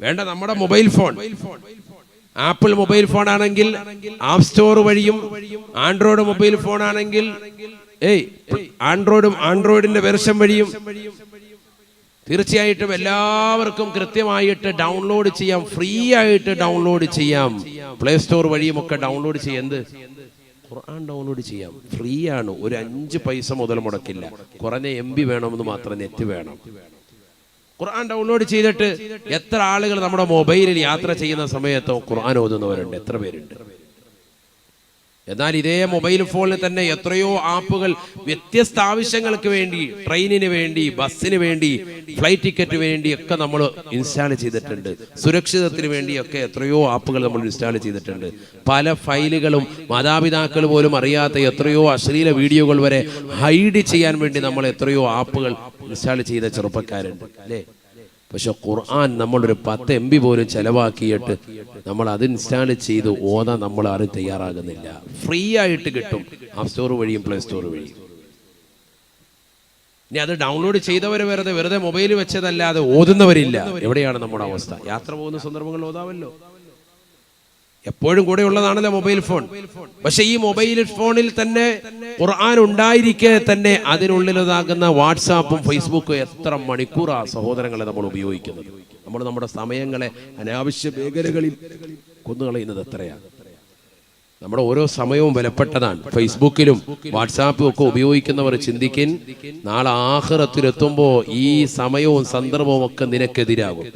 വേണ്ട, നമ്മുടെ mobile phone, apple mobile phone ആണെങ്കിൽ ആപ്പ് സ്റ്റോർ വഴിയും, ആൻഡ്രോയിഡ് മൊബൈൽ ഫോൺ ആണെങ്കിൽ ആൻഡ്രോയിഡിന്റെ വെർഷൻ വഴിയും തീർച്ചയായിട്ടും എല്ലാവർക്കും കൃത്യമായിട്ട് ഡൗൺലോഡ് ചെയ്യാം, ഫ്രീ ആയിട്ട് ഡൗൺലോഡ് ചെയ്യാം. പ്ലേ സ്റ്റോർ വഴിയും ഒക്കെ ഡൗൺലോഡ് ചെയ്യാം. എന്ത് ഖുർആൻ ഡൗൺലോഡ് ചെയ്യാം, ഫ്രീ ആണ്. ഒരു 5 പൈസ മുതൽ മുടക്കില്ല. കുറഞ്ഞ MB വേണമെന്ന് മാത്രം, നെറ്റ് വേണം. ഖുർആൻ ഡൗൺലോഡ് ചെയ്തിട്ട് എത്ര ആളുകൾ നമ്മുടെ മൊബൈലിൽ യാത്ര ചെയ്യുന്ന സമയത്തോ ഖുർആൻ ഓതുന്നവരുണ്ട്, എത്ര പേരുണ്ട്. എന്നാൽ ഇതേ മൊബൈൽ ഫോണിൽ തന്നെ എത്രയോ ആപ്പുകൾ വ്യത്യസ്ത ആവശ്യങ്ങൾക്ക് വേണ്ടി, ട്രെയിനിന് വേണ്ടി, ബസ്സിന് വേണ്ടി, ഫ്ലൈറ്റ് ടിക്കറ്റ് വേണ്ടി ഒക്കെ നമ്മൾ ഇൻസ്റ്റാൾ ചെയ്തിട്ടുണ്ട്. സുരക്ഷിതത്തിന് വേണ്ടിയൊക്കെ എത്രയോ ആപ്പുകൾ നമ്മൾ ഇൻസ്റ്റാൾ ചെയ്തിട്ടുണ്ട്. പല ഫയലുകളും മാതാപിതാക്കൾ പോലും അറിയാത്ത എത്രയോ അശ്ലീല വീഡിയോകൾ വരെ ഹൈഡ് ചെയ്യാൻ വേണ്ടി നമ്മൾ എത്രയോ ആപ്പുകൾ ഇൻസ്റ്റാൾ ചെയ്ത ചെറുപ്പക്കാരുണ്ട്, അല്ലേ? പക്ഷെ ഖുർആൻ നമ്മളൊരു 10 MB പോലും ചെലവാക്കിയിട്ട് നമ്മൾ അത് ഇൻസ്റ്റാൾ ചെയ്ത് ഓതാൻ നമ്മൾ ആരും തയ്യാറാകുന്നില്ല. ഫ്രീ ആയിട്ട് കിട്ടും, ആപ്പ് സ്റ്റോർ വഴിയും പ്ലേ സ്റ്റോർ വഴിയും. ഇനി അത് ഡൗൺലോഡ് ചെയ്തവർ വെറുതെ മൊബൈൽ വെച്ചതല്ലാതെ ഓതുന്നവരില്ല. എവിടെയാണ് നമ്മുടെ അവസ്ഥ? യാത്ര പോകുന്ന സന്ദർഭങ്ങൾ ഓതാവല്ലോ. എപ്പോഴും കൂടെ ഉള്ളതാണല്ലോ മൊബൈൽ ഫോൺ. പക്ഷെ ഈ മൊബൈൽ ഫോണിൽ തന്നെ ഖുർആൻ ഉണ്ടായിരിക്കെ തന്നെ അതിനുള്ളിലതാകുന്ന വാട്സാപ്പും ഫേസ്ബുക്കും എത്ര മണിക്കൂറാ സഹോദരങ്ങളെ നമ്മൾ ഉപയോഗിക്കുന്നത്. നമ്മൾ നമ്മുടെ സമയങ്ങളെ അനാവശ്യ മേഖലകളിൽ കൊന്നുകളയുന്നത് എത്രയാണ്. നമ്മുടെ ഓരോ സമയവും വിലപ്പെട്ടതാണ്. ഫേസ്ബുക്കിലും വാട്സാപ്പും ഒക്കെ ഉപയോഗിക്കുന്നവർ ചിന്തിക്കിൻ, നാളെ ആഖിറത്തിലെത്തുമ്പോൾ ഈ സമയവും സന്ദർഭവും ഒക്കെ നിനക്കെതിരാകും.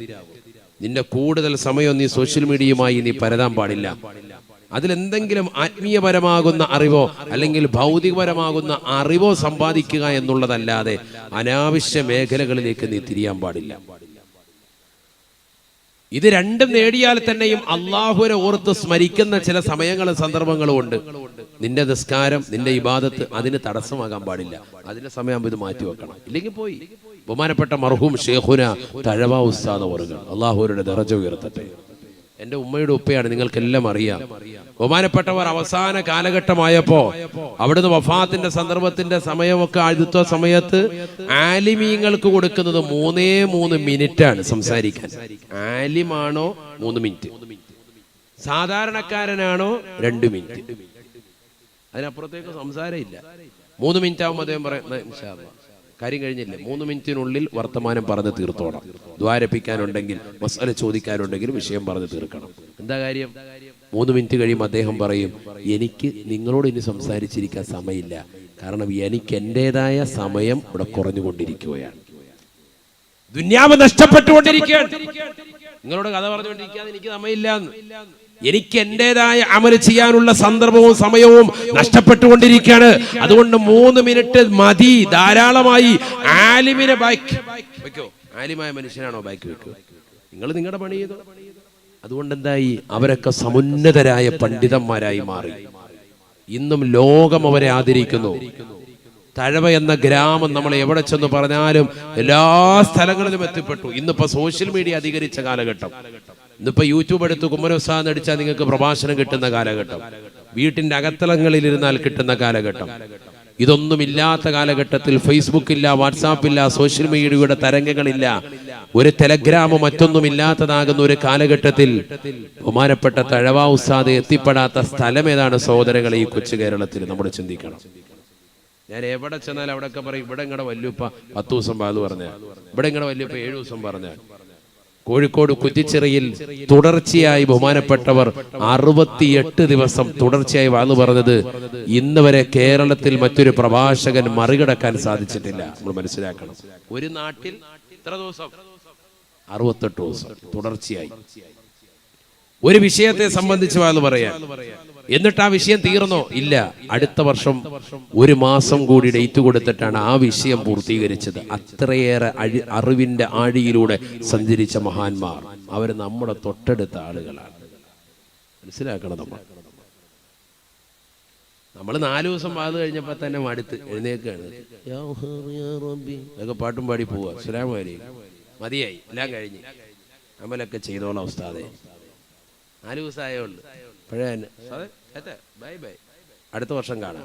നിന്റെ കൂടുതൽ സമയം നീ സോഷ്യൽ മീഡിയയുമായി നീ പരതാൻ പാടില്ല. അതിലെന്തെങ്കിലും ആത്മീയപരമാകുന്ന അറിവോ അല്ലെങ്കിൽ ഭൗതികപരമാകുന്ന അറിവോ സമ്പാദിക്കുക എന്നുള്ളതല്ലാതെ അനാവശ്യ മേഖലകളിലേക്ക് നീ തിരിയാൻ പാടില്ല. ഇത് രണ്ടും നേടിയാൽ തന്നെയും അള്ളാഹുവിനെ ഓർത്ത് സ്മരിക്കുന്ന ചില സമയങ്ങളും സന്ദർഭങ്ങളും ഉണ്ട്. നിന്റെ നിസ്കാരം, നിന്റെ ഇബാദത്ത് അതിന് തടസ്സമാകാൻ പാടില്ല. അതിന്റെ സമയം ഇത് മാറ്റി വെക്കണം, ഇല്ലെങ്കിൽ പോയി. ബഹുമാനപ്പെട്ട മർഹൂം ഷേഖുന തഴവ ഉസ്താദ് അവറുകൾ, അള്ളാഹുവിന്റെ ദറജ ഉയർത്തട്ടെ. എൻ്റെ ഉമ്മയുടെ ഉപ്പയാണ്, നിങ്ങൾക്കെല്ലാം അറിയാം. ബഹുമാനപ്പെട്ടവർ അവസാന കാലഘട്ടമായപ്പോ അവിടുന്ന് വഫാത്തിന്റെ സന്ദർഭത്തിന്റെ സമയമൊക്കെ അടുത്ത സമയത്ത് ആലിമീങ്ങൾക്ക് കൊടുക്കുന്നത് 3 മിനിറ്റാണ് സംസാരിക്കാൻ. ആലിമാണോ 3 മിനിറ്റ്, സാധാരണക്കാരനാണോ 2 മിനിറ്റ്, അതിനപ്പുറത്തേക്ക് സംസാരം ഇല്ല. 3 മിനിറ്റ് ആവുമ്പോൾ അദ്ദേഹം പറയുന്നത് ഇൻഷാ അല്ലാഹ് കാര്യം കഴിഞ്ഞില്ലേ, 3 മിനിറ്റിനുള്ളിൽ വർത്തമാനം പറഞ്ഞ് തീർത്തോണം. ദ്വാരപ്പിക്കാനുണ്ടെങ്കിൽ, മസ്അല ചോദിക്കാനുണ്ടെങ്കിൽ വിഷയം പറഞ്ഞ് തീർക്കണം. എന്താ കാര്യം? 3 മിനിറ്റ് കഴിയുമ്പോൾ അദ്ദേഹം പറയും, എനിക്ക് നിങ്ങളോട് ഇനി സംസാരിച്ചിരിക്കാൻ സമയമില്ല, കാരണം എനിക്ക് എൻ്റെതായ സമയം ഇവിടെ കുറഞ്ഞുകൊണ്ടിരിക്കുകയാണ്, ദുന്യാവ് നഷ്ടപ്പെട്ടുകൊണ്ടിരിക്കുകയാണ്. നിങ്ങളോട് കഥ പറഞ്ഞുകൊണ്ടിരിക്കാതെ എനിക്ക് സമയമില്ല. എനിക്ക് എന്റേതായ അമല് ചെയ്യാനുള്ള സന്ദർഭവും സമയവും നഷ്ടപ്പെട്ടുകൊണ്ടിരിക്കുകയാണ്. അതുകൊണ്ട് 3 മിനിറ്റ് മതി, ധാരാളമായി. ആലിമിനെ ബാക്ക് വെക്കോ? ആലിമായ മനുഷ്യനാണോ ബാക്ക് വെക്കോ? നിങ്ങൾ നിങ്ങളുടെ പണി ചെയ്തോ. അതുകൊണ്ട് എന്തായി? അവരൊക്കെ സമുന്നതരായ പണ്ഡിതന്മാരായി മാറി. ഇന്നും ലോകം അവരെ ആദരിക്കുന്നു. തഴവ എന്ന ഗ്രാമം നമ്മൾ എവിടെ ചെന്ന് പറഞ്ഞാലും എല്ലാ സ്ഥലങ്ങളിലും എത്തിപ്പെട്ടു. ഇന്നിപ്പോ സോഷ്യൽ മീഡിയ അധികരിച്ച കാലഘട്ടം. ഇന്നിപ്പോ യൂട്യൂബ് എടുത്ത് കുമ്മനോസാന്ന് അടിച്ചാൽ നിങ്ങൾക്ക് പ്രഭാഷണം കിട്ടുന്ന കാലഘട്ടം, വീട്ടിന്റെ അകത്തളങ്ങളിൽ ഇരുന്നാൽ കിട്ടുന്ന കാലഘട്ടം. ഇതൊന്നുമില്ലാത്ത കാലഘട്ടത്തിൽ ഫേസ്ബുക്ക് ഇല്ല, വാട്സാപ്പ് ഇല്ല, സോഷ്യൽ മീഡിയയുടെ തരംഗങ്ങളില്ല, ഒരു ടെലഗ്രാമോ മറ്റൊന്നും ഇല്ലാത്തതാകുന്ന ഒരു കാലഘട്ടത്തിൽ ബഹുമാനപ്പെട്ട തഴവ ഉസ്താദ് എത്തിപ്പെടാത്ത സ്ഥലം ഏതാണ് സഹോദരങ്ങളെ? ഈ കൊച്ചു കേരളത്തിൽ നമ്മൾ ചിന്തിക്കണം. ഞാൻ എവിടെ ചെന്നാൽ അവിടെയൊക്കെ പറയും, ഇവിടെ ഇങ്ങടെ വല്യുപ്പ 10 ദിവസം പാത് പറഞ്ഞാൽ, ഇവിടെ ഇങ്ങടെ വല്യുപ്പ 7 ദിവസം പറഞ്ഞാൽ. കോഴിക്കോട് കുറ്റിച്ചിറയിൽ തുടർച്ചയായി ബഹുമാനപ്പെട്ടവർ 68 ദിവസം തുടർച്ചയായി വാന്ന് പറഞ്ഞത് ഇന്ന് വരെ കേരളത്തിൽ മറ്റൊരു പ്രഭാഷകൻ മറികടക്കാൻ സാധിച്ചിട്ടില്ല. നമ്മൾ മനസ്സിലാക്കണം. ഒരു നാട്ടിൽ എത്ര ദിവസം? 68 ദിവസം തുടർച്ചയായി ഒരു വിഷയത്തെ സംബന്ധിച്ച് വാന്ന് പറയാൻ. എന്നിട്ട് ആ വിഷയം തീർന്നോ? ഇല്ല, അടുത്ത വർഷം 1 മാസം കൂടി ഡേറ്റ് കൊടുത്തിട്ടാണ് ആ വിഷയം പൂർത്തീകരിച്ചത്. അത്രയേറെ അറിവിന്റെ ആഴിയിലൂടെ സഞ്ചരിച്ച മഹാന്മാർ അവർ നമ്മുടെ തൊട്ടടുത്ത ആളുകളാണ്. മനസ്സിലാക്കണം. നമ്മൾ 4 ദിവസം വാത് കഴിഞ്ഞപ്പോ തന്നെ മടുത്ത് എഴുന്നേക്കാണ്, അതൊക്കെ പാട്ടും പാടി പോവുക, അസ്സലാമു അലൈക്കും, മതിയായി, എല്ലാം കഴിഞ്ഞ് അമലൊക്കെ ചെയ്തോളാം ഉസ്താദേ. 4 ദിവസമായേ ഉള്ളൂ. പഴയ ബൈ ബൈ, അടുത്ത വർഷം കാണാം.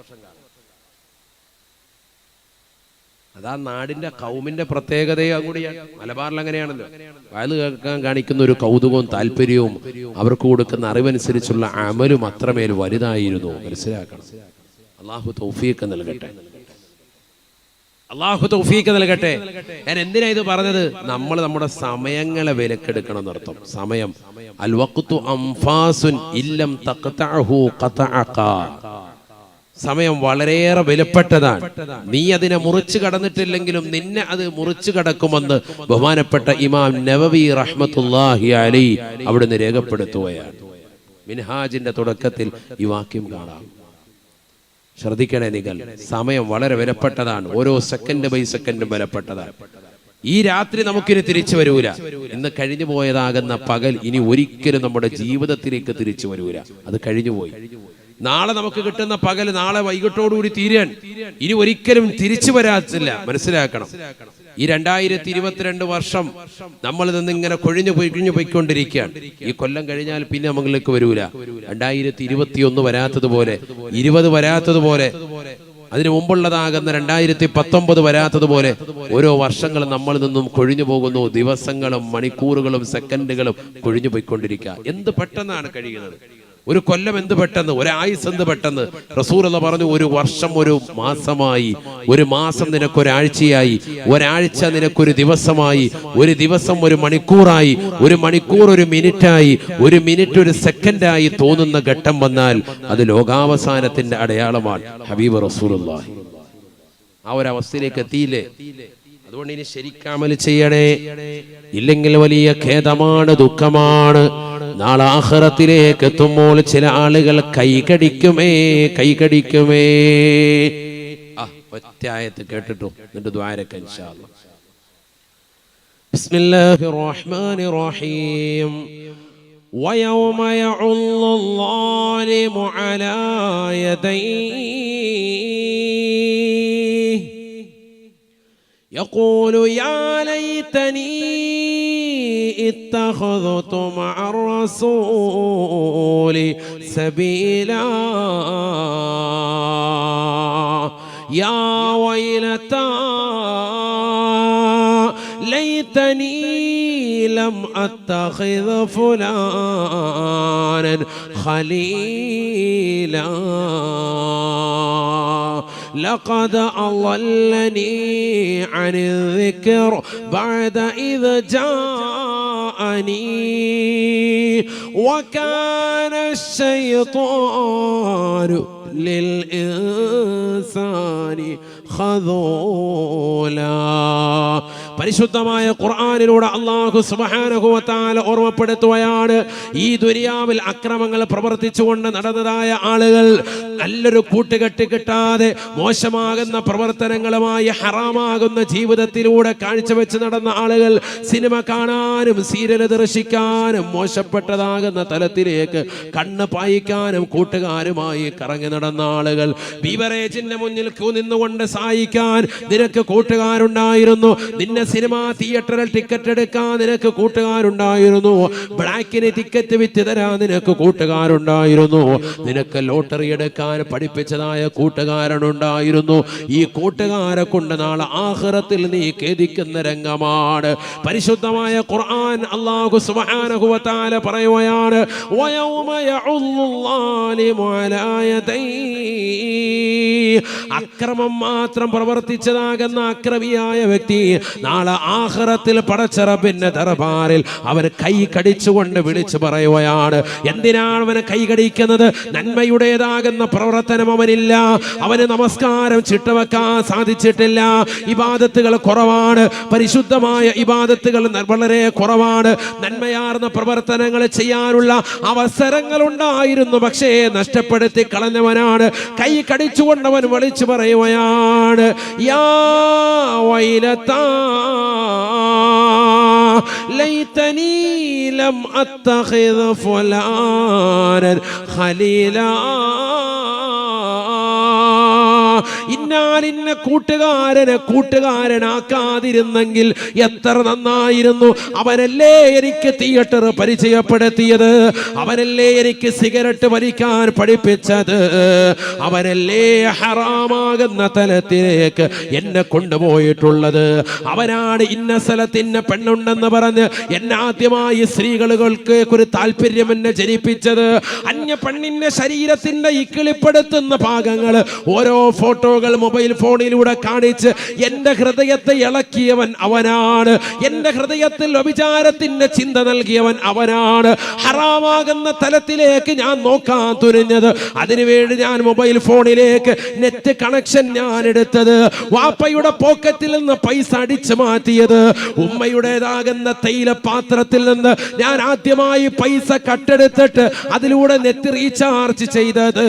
അതാ നാടിന്റെ കൗമിന്റെ പ്രത്യേകതയും കൂടിയാണ്. മലബാറിൽ അങ്ങനെയാണല്ലോ, വയല് കേൾക്കാൻ കാണിക്കുന്ന ഒരു കൗതുകവും താല്പര്യവും അവർക്ക് കൊടുക്കുന്ന അറിവനുസരിച്ചുള്ള അമലും അത്രമേൽ വലുതായിരുന്നു. മനസ്സിലാക്കണം. അള്ളാഹു തൗഫീഖ് നൽകട്ടെ, അള്ളാഹു തൗഫീഖ് നൽകട്ടെ. ഞാൻ എന്തിനാ ഇത് പറഞ്ഞത്? നമ്മൾ നമ്മുടെ സമയങ്ങളെ വിലക്കെടുക്കണം എന്നർത്ഥം. സമയം അൽ വഖ്തു അംഫാസുൻ ഇല്ലം തഖ്തഅഹു ഖതഅക. സമയം വളരെയേറെ വിലപ്പെട്ടതാണ്. നീ അതിനെ മുറിച്ചു കടന്നിട്ടില്ലെങ്കിലും നിന്നെ അത് മുറിച്ചു കടക്കുമെന്ന് ബഹുമാനപ്പെട്ട ഇമാം നവവി റഹ്മത്തുള്ളാഹി അലൈഹി അവിടുന്ന് രേഖപ്പെടുത്തുകയാണ്. മിൻഹാജിന്റെ തുടക്കത്തിൽ ഈ വാക്യം കാണാം. ശ്രദ്ധിക്കണേ നിങ്ങൾ, സമയം വളരെ വിലപ്പെട്ടതാണ്. ഓരോ സെക്കൻഡ് ബൈ സെക്കൻഡും വിലപ്പെട്ടതാണ്. ഈ രാത്രി നമുക്കിനി തിരിച്ചു വരൂല. ഇന്ന് കഴിഞ്ഞു പോയതാകുന്ന പകൽ ഇനി ഒരിക്കലും നമ്മുടെ ജീവിതത്തിലേക്ക് തിരിച്ചു വരൂല. അത് കഴിഞ്ഞുപോയി. നാളെ നമുക്ക് കിട്ടുന്ന പകൽ നാളെ വൈകിട്ടോടുകൂടി തീരാൻ ഇനി ഒരിക്കലും തിരിച്ചു വരാത്തില്ല. മനസ്സിലാക്കണം. ഈ 2022 വർഷം നമ്മളിൽ നിന്ന് ഇങ്ങനെ കൊഴിഞ്ഞു പോയിക്കൊണ്ടിരിക്കുകയാണ്. ഈ കൊല്ലം കഴിഞ്ഞാൽ പിന്നെ നമ്മളിലേക്ക് വരൂല. 2021 വരാത്തതുപോലെ, 20 വരാത്തതുപോലെ, അതിനു മുമ്പുള്ളതാകുന്ന 2019 വരാത്തതുപോലെ ഓരോ വർഷങ്ങളും നമ്മളിൽ നിന്നും കൊഴിഞ്ഞു പോകുന്നു. ദിവസങ്ങളും മണിക്കൂറുകളും സെക്കൻഡുകളും കൊഴിഞ്ഞു പോയിക്കൊണ്ടിരിക്കുക. എന്ത് പെട്ടെന്നാണ് കഴിയുന്നത്. ഒരു കൊല്ലം എന്ത് പെട്ടെന്ന്, ഒരായുസ് എന്ത് പെട്ടെന്ന്. റസൂലുള്ളാഹി പറഞ്ഞു, ഒരു വർഷം ഒരു മാസമായി, ഒരു മാസം നിനക്കൊരാഴ്ചയായി, ഒരാഴ്ച നിനക്കൊരു ദിവസമായി, ഒരു ദിവസം ഒരു മണിക്കൂറായി, ഒരു മണിക്കൂർ ഒരു മിനിറ്റായി, ഒരു മിനിറ്റ് ഒരു സെക്കൻഡായി തോന്നുന്ന ഘട്ടം വന്നാൽ അത് ലോകാവസാനത്തിന്റെ അടയാളമാണ്. ഹബീബ് റസൂലുള്ളാഹി ആ ഒരു അവസ്ഥയിലേക്ക് എത്തിയില്ലേ? അതുകൊണ്ട് ഇനി ശരിക്കമൽ ചെയ്യണേ. ഇല്ലെങ്കിൽ വലിയ ഖേദമാണ്, ദുഃഖമാണ്. നാളെ ആഖിറത്തിലേക്ക് എത്തുമ്പോൾ ചില ആളുകൾ കൈകടിക്കുമേ. ഒറ്റ ആയത്ത് കേട്ടിട്ടു എന്നിട്ട് ദുആരക്ക ഇൻഷാ അല്ലാഹ്. ബിസ്മില്ലാഹിർ റഹ്മാനിർ റഹീം. ويوم يعض الظالم على يديه يقول يا ليتني اتخذت مع الرسول سبيلا يا ويلتى ليتني لم أتخذ فلانا خليلا لقد أضلني عن الذكر بعد إذ جاءني وكان الشيطان للإنسان خذولا. പരിശുദ്ധമായ ഖുർആനിലൂടെ അല്ലാഹു സുബ്ഹാനഹു വ തആല ഓർമ്മപ്പെടുത്തുകയാണ്, ഈ ദുനിയാവിൽ അക്രമങ്ങൾ പ്രവർത്തിച്ചുകൊണ്ട് നടന്നതായ ആളുകൾ, നല്ലൊരു കൂട്ടുകെട്ട് കിട്ടാതെ മോശമാകുന്ന പ്രവർത്തനങ്ങളുമായി ഹറാമാകുന്ന ജീവിതത്തിലൂടെ കാഴ്ചവെച്ച് നടന്ന ആളുകൾ, സിനിമ കാണാനും സീരിയൽ ദർശിക്കാനും മോശപ്പെട്ടതാകുന്ന തലത്തിലേക്ക് കണ്ണ് പായിക്കാനും കൂട്ടുകാരുമായി കറങ്ങി നടന്ന ആളുകൾ, ബീവറേജിന്റെ മുന്നിൽ നിന്നുകൊണ്ട് സഹായിക്കാൻ നിനക്ക് കൂട്ടുകാരുണ്ടായിരുന്നു, നിന്നെ സിനിമ തിയേറ്ററിൽ ടിക്കറ്റ് എടുക്കാൻ നിനക്ക് കൂട്ടുകാരുണ്ടായിരുന്നു, ബ്ലാക്കിന് ടിക്കറ്റ് വിറ്റ് തരാൻ നിനക്ക് കൂട്ടുകാരുണ്ടായിരുന്നു, നിനക്ക് ലോട്ടറി എടുക്കാൻ പഠിപ്പിച്ചതായ കൂട്ടുകാരനുണ്ടായിരുന്നു. ഈ കൂട്ടുകാരെ കൊണ്ട് നാളെ ആഖിറത്തിൽ നീ ഖേദിക്കുന്ന രംഗമാണ്. പരിശുദ്ധമായ ഖുർആൻ അല്ലാഹു സുബ്ഹാനഹു വ തആല പറയുകയാണ്, വയൗമ യഉല്ലാലിമു അലാ യദൈഹി. അക്രമം മാത്രം പ്രവർത്തിച്ചതാകുന്ന അക്രമിയായ വ്യക്തി നാളെ ആഖിറത്തിൽ പടച്ച റബ്ബിന്റെ ദർബാറിൽ അവൻ കൈ കടിച്ചുകൊണ്ട് വിളിച്ചു പറയുകയാണ്. എന്തിനാണ് അവന് കൈ കടിക്കുന്നത്? നന്മയുടേതാകുന്ന പ്രവർത്തനം അവനില്ല, അവന് നമസ്കാരം ചിട്ടവെക്കാൻ സാധിച്ചിട്ടില്ല, ഇബാദത്തുകൾ കുറവാണ്, പരിശുദ്ധമായ ഇബാദത്തുകൾ വളരെ കുറവാണ്, നന്മയാർന്ന പ്രവർത്തനങ്ങൾ ചെയ്യാനുള്ള അവസരങ്ങൾ ഉണ്ടായിരുന്നു, പക്ഷേ നഷ്ടപ്പെടുത്തി കളഞ്ഞവനാണ്. കൈ കടിച്ചുകൊണ്ടവൻ വിളിച്ചു പറയുകയാണ്, യാ വൈലതാ ലൈതനി ലം അത്തഖിദ് ഫുലാനൻ ഖലീലാ. ഇന്നാ ഞാൻ ഇന്ന കൂട്ടുകാരനെ കൂട്ടുകാരനാക്കാതിരുന്നെങ്കിൽ എത്ര നന്നായിരുന്നു. അവനല്ലേ എനിക്ക് തിയേറ്റർ പരിചയപ്പെടുത്തിയത്, അവനല്ലേ എനിക്ക് സിഗരറ്റ് വലിക്കാൻ പഠിപ്പിച്ചത്, അവനല്ലേ ഹറാമാകുന്ന തലത്തിലേക്ക് എന്നെ കൊണ്ടുപോയിട്ടുള്ളത്, അവനാണ് ഇന്ന സ്ഥലത്തിന് പെണ്ണുണ്ടെന്ന് പറഞ്ഞ് എന്നെ ആദ്യമായി സ്ത്രീകൾക്ക് ഒരു താല്പര്യം എന്നെ ജനിപ്പിച്ചത്. അന്യ പെണ്ണിന്റെ ശരീരത്തിന്റെ ഇക്കിളിപ്പെടുത്തുന്ന ഭാഗങ്ങൾ ഓരോ ഫോട്ടോകൾ മൊബൈൽ ഫോണിലൂടെ കാണിച്ച് എന്റെ ഹൃദയത്തെ ഇളക്കിയവൻ അവനാണ്. എന്റെ ഹൃദയത്തിൽ വ്യഭിചാരത്തിന്റെ ചിന്ത നൽകിയവൻ അവനാണ്. ഹറാമാകുന്ന തലത്തിലേക്ക് ഞാൻ നോക്കാൻ തുനിഞ്ഞത്, അതിനുവേണ്ടി ഞാൻ മൊബൈൽ ഫോണിലേക്ക് നെറ്റ് കണക്ഷൻ ഞാൻ എടുത്തത്, വാപ്പയുടെ പോക്കറ്റിൽ നിന്ന് പൈസ അടിച്ചു മാറ്റിയത്, ഉമ്മയുടേതാകുന്ന തൈല പാത്രത്തിൽ നിന്ന് ഞാൻ ആദ്യമായി പൈസ കട്ടെടുത്തിട്ട് അതിലൂടെ നെറ്റ് റീചാർജ് ചെയ്തത്,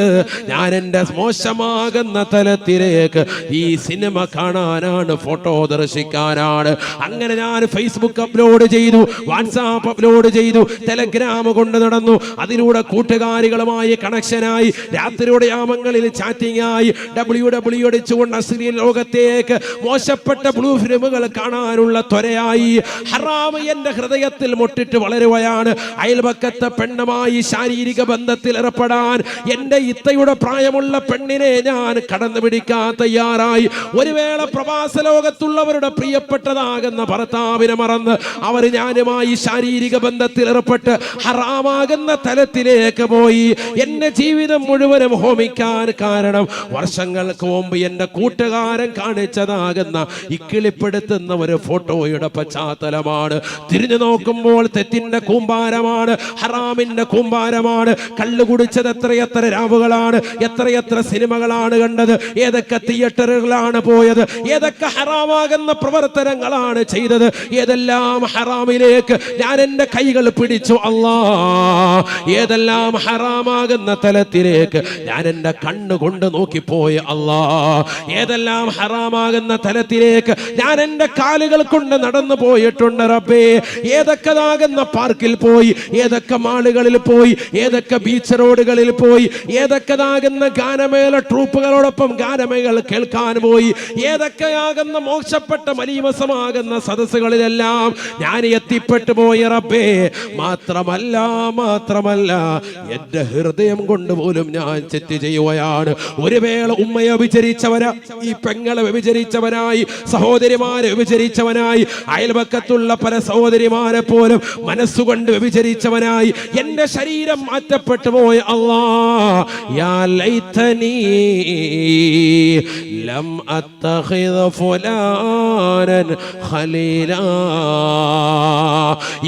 ഞാൻ എൻ്റെ മോശമാകുന്ന തലത്തിലേക്ക് ഈ സിനിമ കാണാനാണ്, ഫോട്ടോ ദർശിക്കാനാണ്. അങ്ങനെ ഞാൻ ഫേസ്ബുക്ക് അപ്ലോഡ് ചെയ്തു, വാട്സാപ്പ് അപ്ലോഡ് ചെയ്തു, ടെലഗ്രാം കൊണ്ട് നടന്നു, അതിലൂടെ കൂട്ടുകാരികളുമായി കണക്ഷനായി, രാത്രിയുടെ യാമങ്ങളിൽ ചാറ്റിംഗ് ആയി, WW അടിച്ചുകൊണ്ട് അശ്ലീല ലോകത്തേക്ക് മോശപ്പെട്ട ബ്ലൂ ഫിലിമുകൾ കാണാനുള്ള ത്വരയായി. ഹറാം എന്റെ ഹൃദയത്തിൽ മുട്ടിട്ട് വളരുകയാണ്. അയൽപക്കത്തെ പെണ്ണുമായി ശാരീരിക ബന്ധത്തിൽ ഏർപ്പെടാൻ എന്റെ ഇത്തയുടെ പ്രായമുള്ള പെണ്ണിനെ ഞാൻ കടന്നു പിടിക്കാൻ തയ്യാറായി. ഒരു വേള പ്രവാസ ലോകത്തുള്ളവരുടെ പ്രിയപ്പെട്ടതാകുന്ന ഭർത്താവിനെ മറന്ന് അവർ ഞാനുമായി ശാരീരിക ബന്ധത്തിൽ ഏർപ്പെട്ട് ഹറാമാകുന്ന തലത്തിലേക്ക് പോയി. എന്റെ ജീവിതം മുഴുവനും ഹോമിക്കാൻ കാരണം വർഷങ്ങൾക്ക് മുമ്പ് എന്റെ കൂട്ടുകാരൻ കാണിച്ചതാകുന്ന ഇക്കിളിപ്പെടുത്തുന്ന ഒരു ഫോട്ടോയുടെ പശ്ചാത്തലമാണ്. തിരിഞ്ഞു നോക്കുമ്പോൾ തെറ്റിന്റെ കൂമ്പാരമാണ്, ഹറാമിന്റെ കൂമ്പാരമാണ്. കള്ളു കുടിച്ചത് എത്രയെത്ര രാവുകളാണ്, എത്രയെത്ര സിനിമകളാണ് കണ്ടത്, ഏതൊക്കെ തിയേറ്ററുകളാണ് പോയത്, ഏതൊക്കെ ഹറാമാകുന്ന പ്രവർത്തനങ്ങളാണ് ചെയ്തത്, ഏതെല്ലാം ഹറാമിലേക്ക് ഞാൻ എൻ്റെ കൈകൾ പിടിച്ചു അല്ലാ, ഏതെല്ലാം ഹറാമാകുന്ന തലത്തിലേക്ക് ഞാൻ എൻ്റെ കണ്ണുകൊണ്ട് നോക്കിപ്പോയി അല്ലാ, ഏതെല്ലാം ഹറാമാകുന്ന തലത്തിലേക്ക് ഞാൻ എൻ്റെ കാലുകൾ കൊണ്ട് നടന്നു പോയിട്ടുണ്ട് റബ്ബേ. ഏതൊക്കെതാകുന്ന പാർക്കിൽ പോയി, ഏതൊക്കെ മാളുകളിൽ പോയി, ഏതൊക്കെ ബീച്ച് റോഡുകളിൽ പോയി, ഏതൊക്കെതാകുന്ന ഗാനമേള ട്രൂപ്പുകളോടൊപ്പം ഗാനമേളകൾ കേൾക്കാൻ പോയി, ഏതൊക്കെയാകുന്ന മോശപ്പെട്ട മലീമസമാകുന്ന സദസ്സുകളിലെല്ലാം ഞാൻ എത്തിപ്പെട്ടു പോയി റബ്ബേ. മാത്രമല്ല എന്റെ ഹൃദയം കൊണ്ട് പോലും ഞാൻ തെറ്റ് ചെയ്യുകയാണ്. ഒരു വേള ഉമ്മയെ വിചരിച്ചവരാ, ഈ പെങ്ങളെ വിചരിച്ചവനായി, സഹോദരിമാരെ വിചരിച്ചവനായി, അയൽപക്കത്തുള്ള പല സഹോദരിമാരെ പോലും മനസ്സുകൊണ്ട് വ്യഭിചരിച്ചവനായി എന്റെ ശരീരം മാറ്റപ്പെട്ടു പോയ അല്ലാ. യാ ലൈതനി ലം അത്തഖിദ് ഫുലാനൻ ഖലീലാ.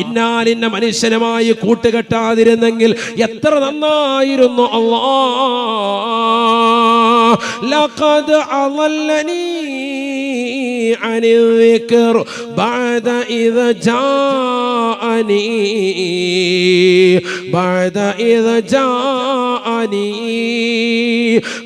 ഇന്നാലിന്ന മനുഷ്യനുമായി കൂട്ടുകെട്ടാതിരുന്നെങ്കിൽ എത്ര നന്നായിരുന്നു അല്ലാ. ലഖദ് അളല്ലനി عن الذكر بعد إذا جاءني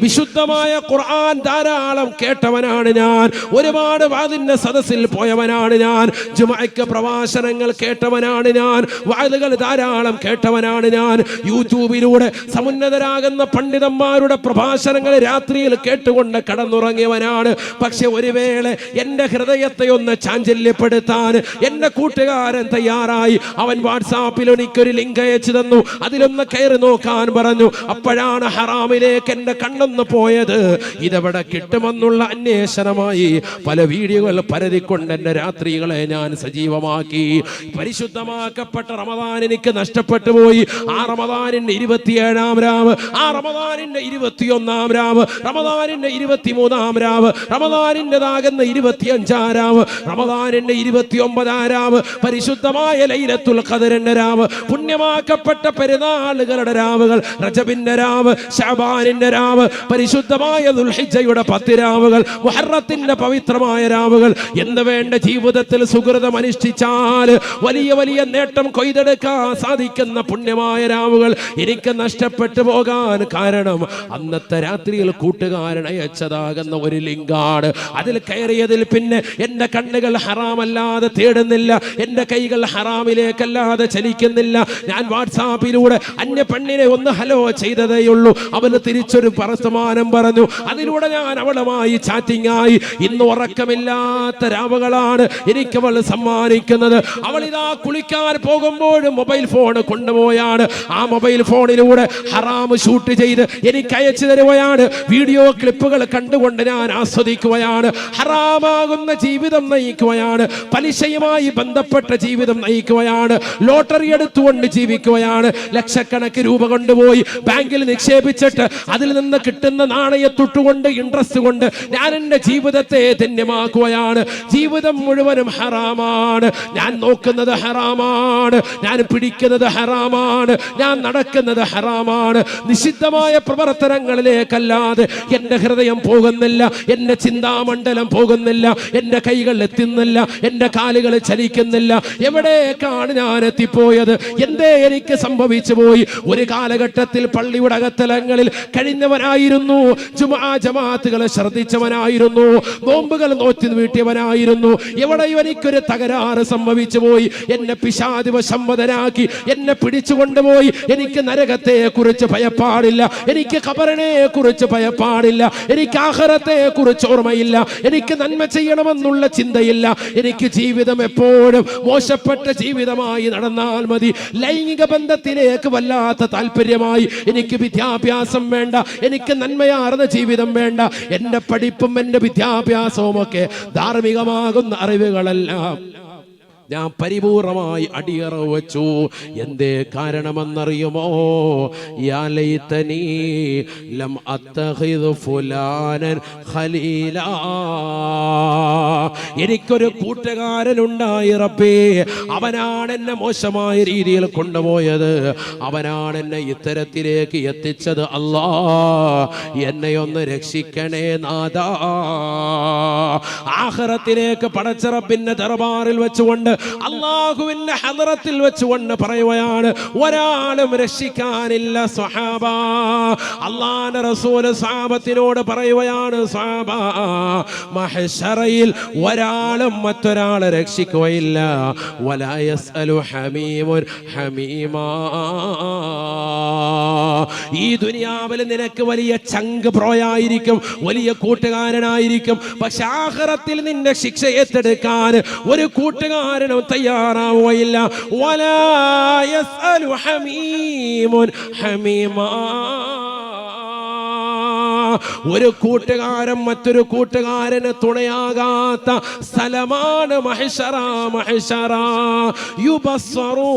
വിശുദ്ധമായ ഖുർആൻ ധാരാളം കേട്ടവനാണ് ഞാൻ. ഒരുപാട് വാദിന്റെ സദസ്സിൽ പോയവനാണ് ഞാൻ. ജുമഅക്ക് പ്രഭാഷണങ്ങൾ കേട്ടവനാണ് ഞാൻ. വാദുകൾ ധാരാളം കേട്ടവനാണ് ഞാൻ. യൂട്യൂബിലൂടെ സമുന്നതരാകുന്ന പണ്ഡിതന്മാരുടെ പ്രഭാഷണങ്ങൾ രാത്രിയിൽ കേട്ടുകൊണ്ട് കടന്നുറങ്ങിയവനാണ്. പക്ഷെ ഒരു വേള എന്റെ ഹൃദയത്തെ ഒന്ന് ചാഞ്ചല്യപ്പെടുത്താൻ എന്റെ കൂട്ടുകാരൻ തയ്യാറായി. അവൻ വാട്സാപ്പിൽ എനിക്കൊരു ലിങ്ക് അയച്ചു തന്നു. അതിലൊന്ന് കയറി നോക്കാൻ പറഞ്ഞു. അപ്പോഴാണ് ഹറാമിലേക്ക് എന്റെ കണ്ണൊന്ന് പോയത്. ഇതെവിടെ കിട്ടുമെന്നുള്ള അന്വേഷണമായി പല വീഡിയോകൾ പരതിക്കൊണ്ട് എന്റെ രാത്രികളെ ഞാൻ സജീവമാക്കി. പരിശുദ്ധമാക്കപ്പെട്ട റമദാൻ എനിക്ക് നഷ്ടപ്പെട്ടു പോയി. ആ റമദാനിന്റെ 27-ാം രാവ്, ആ റമദാനിന്റെ 21-ാം രാവ്, റമദാനിന്റെ 23-ാം രാവ്, റമദാനിൻ്റെതാകുന്ന 25-ാം രാവ്, റമദാനിന്റെ 29-ാം രാവ്, പരിശുദ്ധമായ ലൈലത്തുൽ ഖദറിന്റെ രാവ്, പുണ്യമാക്കപ്പെട്ട പെരുന്നാളുകളുടെ രാവുകൾ, റജബിന്റെ രാവ്, ശഅബാനിന്റെ രാവ്, പരിശുദ്ധമായ ദുൽഹിജ്ജയുടെ 10 രാവുകൾ, മുഹറത്തിന്റെ പവിത്രമായ രാവുകൾ എന്ന് വേണ്ട ജീവിതത്തിൽ സുകൃതം അനുഷ്ഠിച്ചാൽ വലിയ വലിയ നേട്ടം കൊയ്തെടുക്കാൻ സാധിക്കുന്ന പുണ്യമായ രാവുകൾ എനിക്ക് നഷ്ടപ്പെട്ടു പോകാൻ കാരണം അന്നത്തെ രാത്രിയിൽ കൂട്ടുകാരൻ അയച്ചതാകുന്ന ഒരു ലിങ്കാണ്. അതിൽ കയറിയതിൽ പിന്നെ എന്റെ കണ്ണുകൾ ഹറാമല്ലാതെ തേടുന്നില്ല, എന്റെ കൈകൾ ഹറാമിലേക്കല്ലാതെ ചലിക്കുന്നില്ല. ഞാൻ വാട്സാപ്പിലൂടെ അന്യ പെണ്ണിനെ ഒന്ന് ഹലോ ചെയ്ത ചെയ്തതേയുള്ളൂ. അവന് തിരിച്ചൊരു വർത്തമാനം പറഞ്ഞു. അതിലൂടെ ഞാൻ അവളുമായി ചാറ്റിംഗ് ആയി. ഇന്ന് ഉറക്കമില്ലാത്ത രാവുകളാണ് എനിക്കവൾ സമ്മാനിക്കുന്നത്. അവൾ ഇതാ കുളിക്കാൻ പോകുമ്പോൾ മൊബൈൽ ഫോൺ കൊണ്ടുപോയാണ്. ആ മൊബൈൽ ഫോണിലൂടെ ഹറാം ഷൂട്ട് ചെയ്ത് എനിക്ക് അയച്ചു തരുകയാണ്. വീഡിയോ ക്ലിപ്പുകൾ കണ്ടുകൊണ്ട് ഞാൻ ആസ്വദിക്കുകയാണ്. ഹറാമാകുന്ന ജീവിതം നയിക്കുകയാണ്. പലിശയുമായി ബന്ധപ്പെട്ട ജീവിതം നയിക്കുകയാണ്. ലോട്ടറി എടുത്തുകൊണ്ട് ജീവിക്കുകയാണ്. ലക്ഷക്കണക്കിന് രൂപ കൊണ്ടുപോയി ബാങ്കിൽ നിക്ഷേപിച്ചിട്ട് അതിൽ നിന്ന് കിട്ടുന്ന നാണയത്തൊട്ടുകൊണ്ട് ഇൻട്രസ്റ്റ് കൊണ്ട് ഞാൻ എൻ്റെ ജീവിതത്തെ ധന്യമാക്കുകയാണ്. ജീവിതം മുഴുവനും ഹറാമാണ്. ഞാൻ നോക്കുന്നത് ഹറാമാണ്. ഞാൻ പിടിക്കുന്നത് ഹറാമാണ്. ഞാൻ നടക്കുന്നത് ഹറാമാണ്. നിഷിദ്ധമായ പ്രവർത്തനങ്ങളിലേക്കല്ലാതെ എൻ്റെ ഹൃദയം പോകുന്നില്ല. എൻ്റെ ചിന്താമണ്ഡലം പോകുന്നില്ല. എൻ്റെ കൈകൾ എത്തുന്നില്ല. എൻ്റെ കാലുകൾ ചലിക്കുന്നില്ല. എവിടേക്കാണ് ഞാൻ എത്തിപ്പോയത്? എന്തേ എനിക്ക് സംഭവിച്ചു പോയി? ഒരു കാലഘട്ടത്തിൽ പള്ളിയുടെ അകത്തലങ്ങളിൽ കഴിഞ്ഞവനായിരുന്നു. ജുമാ ജമാഅത്തുകളെ ശ്രദ്ധിച്ചവനായിരുന്നു. നോമ്പുകൾ നോറ്റി വീട്ടിയവനായിരുന്നു. എവിടെയും എനിക്കൊരു തകരാറ് സംഭവിച്ചു പോയി. എന്നെ പിശാച് വശംവദനാക്കി എന്നെ പിടിച്ചുകൊണ്ടുപോയി. എനിക്ക് നരകത്തെ കുറിച്ച് ഭയപ്പാടില്ല. എനിക്ക് ഖബറിനെ കുറിച്ച് ഭയപ്പാടില്ല. എനിക്ക് ആഖിറത്തെ കുറിച്ച് ഓർമ്മയില്ല. എനിക്ക് നന്മ ചെയ്യണമെന്നുള്ള ചിന്തയില്ല. എനിക്ക് ജീവിതം എപ്പോഴും മോശപ്പെട്ട ജീവിതമായി നടന്നാൽ മതി. ലൈംഗിക ബന്ധത്തിലേക്ക് വല്ലാത്ത താല്പര്യമായി. എനിക്ക് വിദ്യാഭ്യാസം വേണ്ട. എനിക്ക് നന്മയാർന്ന ജീവിതം വേണ്ട. എൻ്റെ പഠിപ്പും എൻ്റെ വിദ്യാഭ്യാസവും ഒക്കെ ധാർമ്മികമാകുന്ന അറിവുകളെല്ലാം ഞാൻ പരിപൂർണമായി അടിയറ വച്ചു. എന്തേ കാരണമെന്നറിയുമോ? യാ ലൈതനീ ലം അത്തഖിദ് ഫുലാനൻ ഖലീലാ. എനിക്കൊരു കൂട്ടുകാരനുണ്ടായി റബ്ബേ. അവനാണ് എന്നെ മോശമായ രീതിയിൽ കൊണ്ടുപോയത്. അവനാണ് എന്നെ ഇത്തരത്തിലേക്ക് എത്തിച്ചത്. അല്ലാ, എന്നെ ഒന്ന് രക്ഷിക്കണേ നാഥാ. ആഖിറത്തിലേക്ക് പടച്ച റബ്ബിന്റെ ദർബാറിൽ വെച്ചുകൊണ്ട് അല്ലാഹുവിന്റെ ഹദറത്തിൽ വെച്ചുകൊണ്ട് പറയുകയാണ്, ഒരാളും രക്ഷിക്കാനില്ല സ്വഹാബ. അല്ലാഹുവിന്റെ റസൂൽ സ്വഹാബത്തിനോട് പറയുകയാണ്, സ്വഹാബ, മഹ്ശറയിൽ ഒരാളും മറ്റൊരാളെ രക്ഷിക്കുകയില്ല. വലാ യസ്അലു ഹമീമുൻ ഹമീമാ. ഈ ദുനിയാവിൽ നിനക്ക് വലിയ ചങ്ക് പ്രോയായിരിക്കും, വലിയ കൂട്ടുകാരനായിരിക്കും. പക്ഷെ ആഖിറത്തിൽ നിന്റെ ശിക്ഷ ഏറ്റെടുക്കാൻ ഒരു കൂട്ടുകാരനും തയ്യാറാവുകയില്ല. വലാ യസ്അലു ഹമീമുൻ ഹമീമാ. ഒരു കൂട്ടുകാരൻ മറ്റൊരു കൂട്ടുകാരന് തുണയാകാത്ത സ്ഥലമാണ് മഹ്ശറ. മഹ്ശറ യുബസ്സറൂനഹും.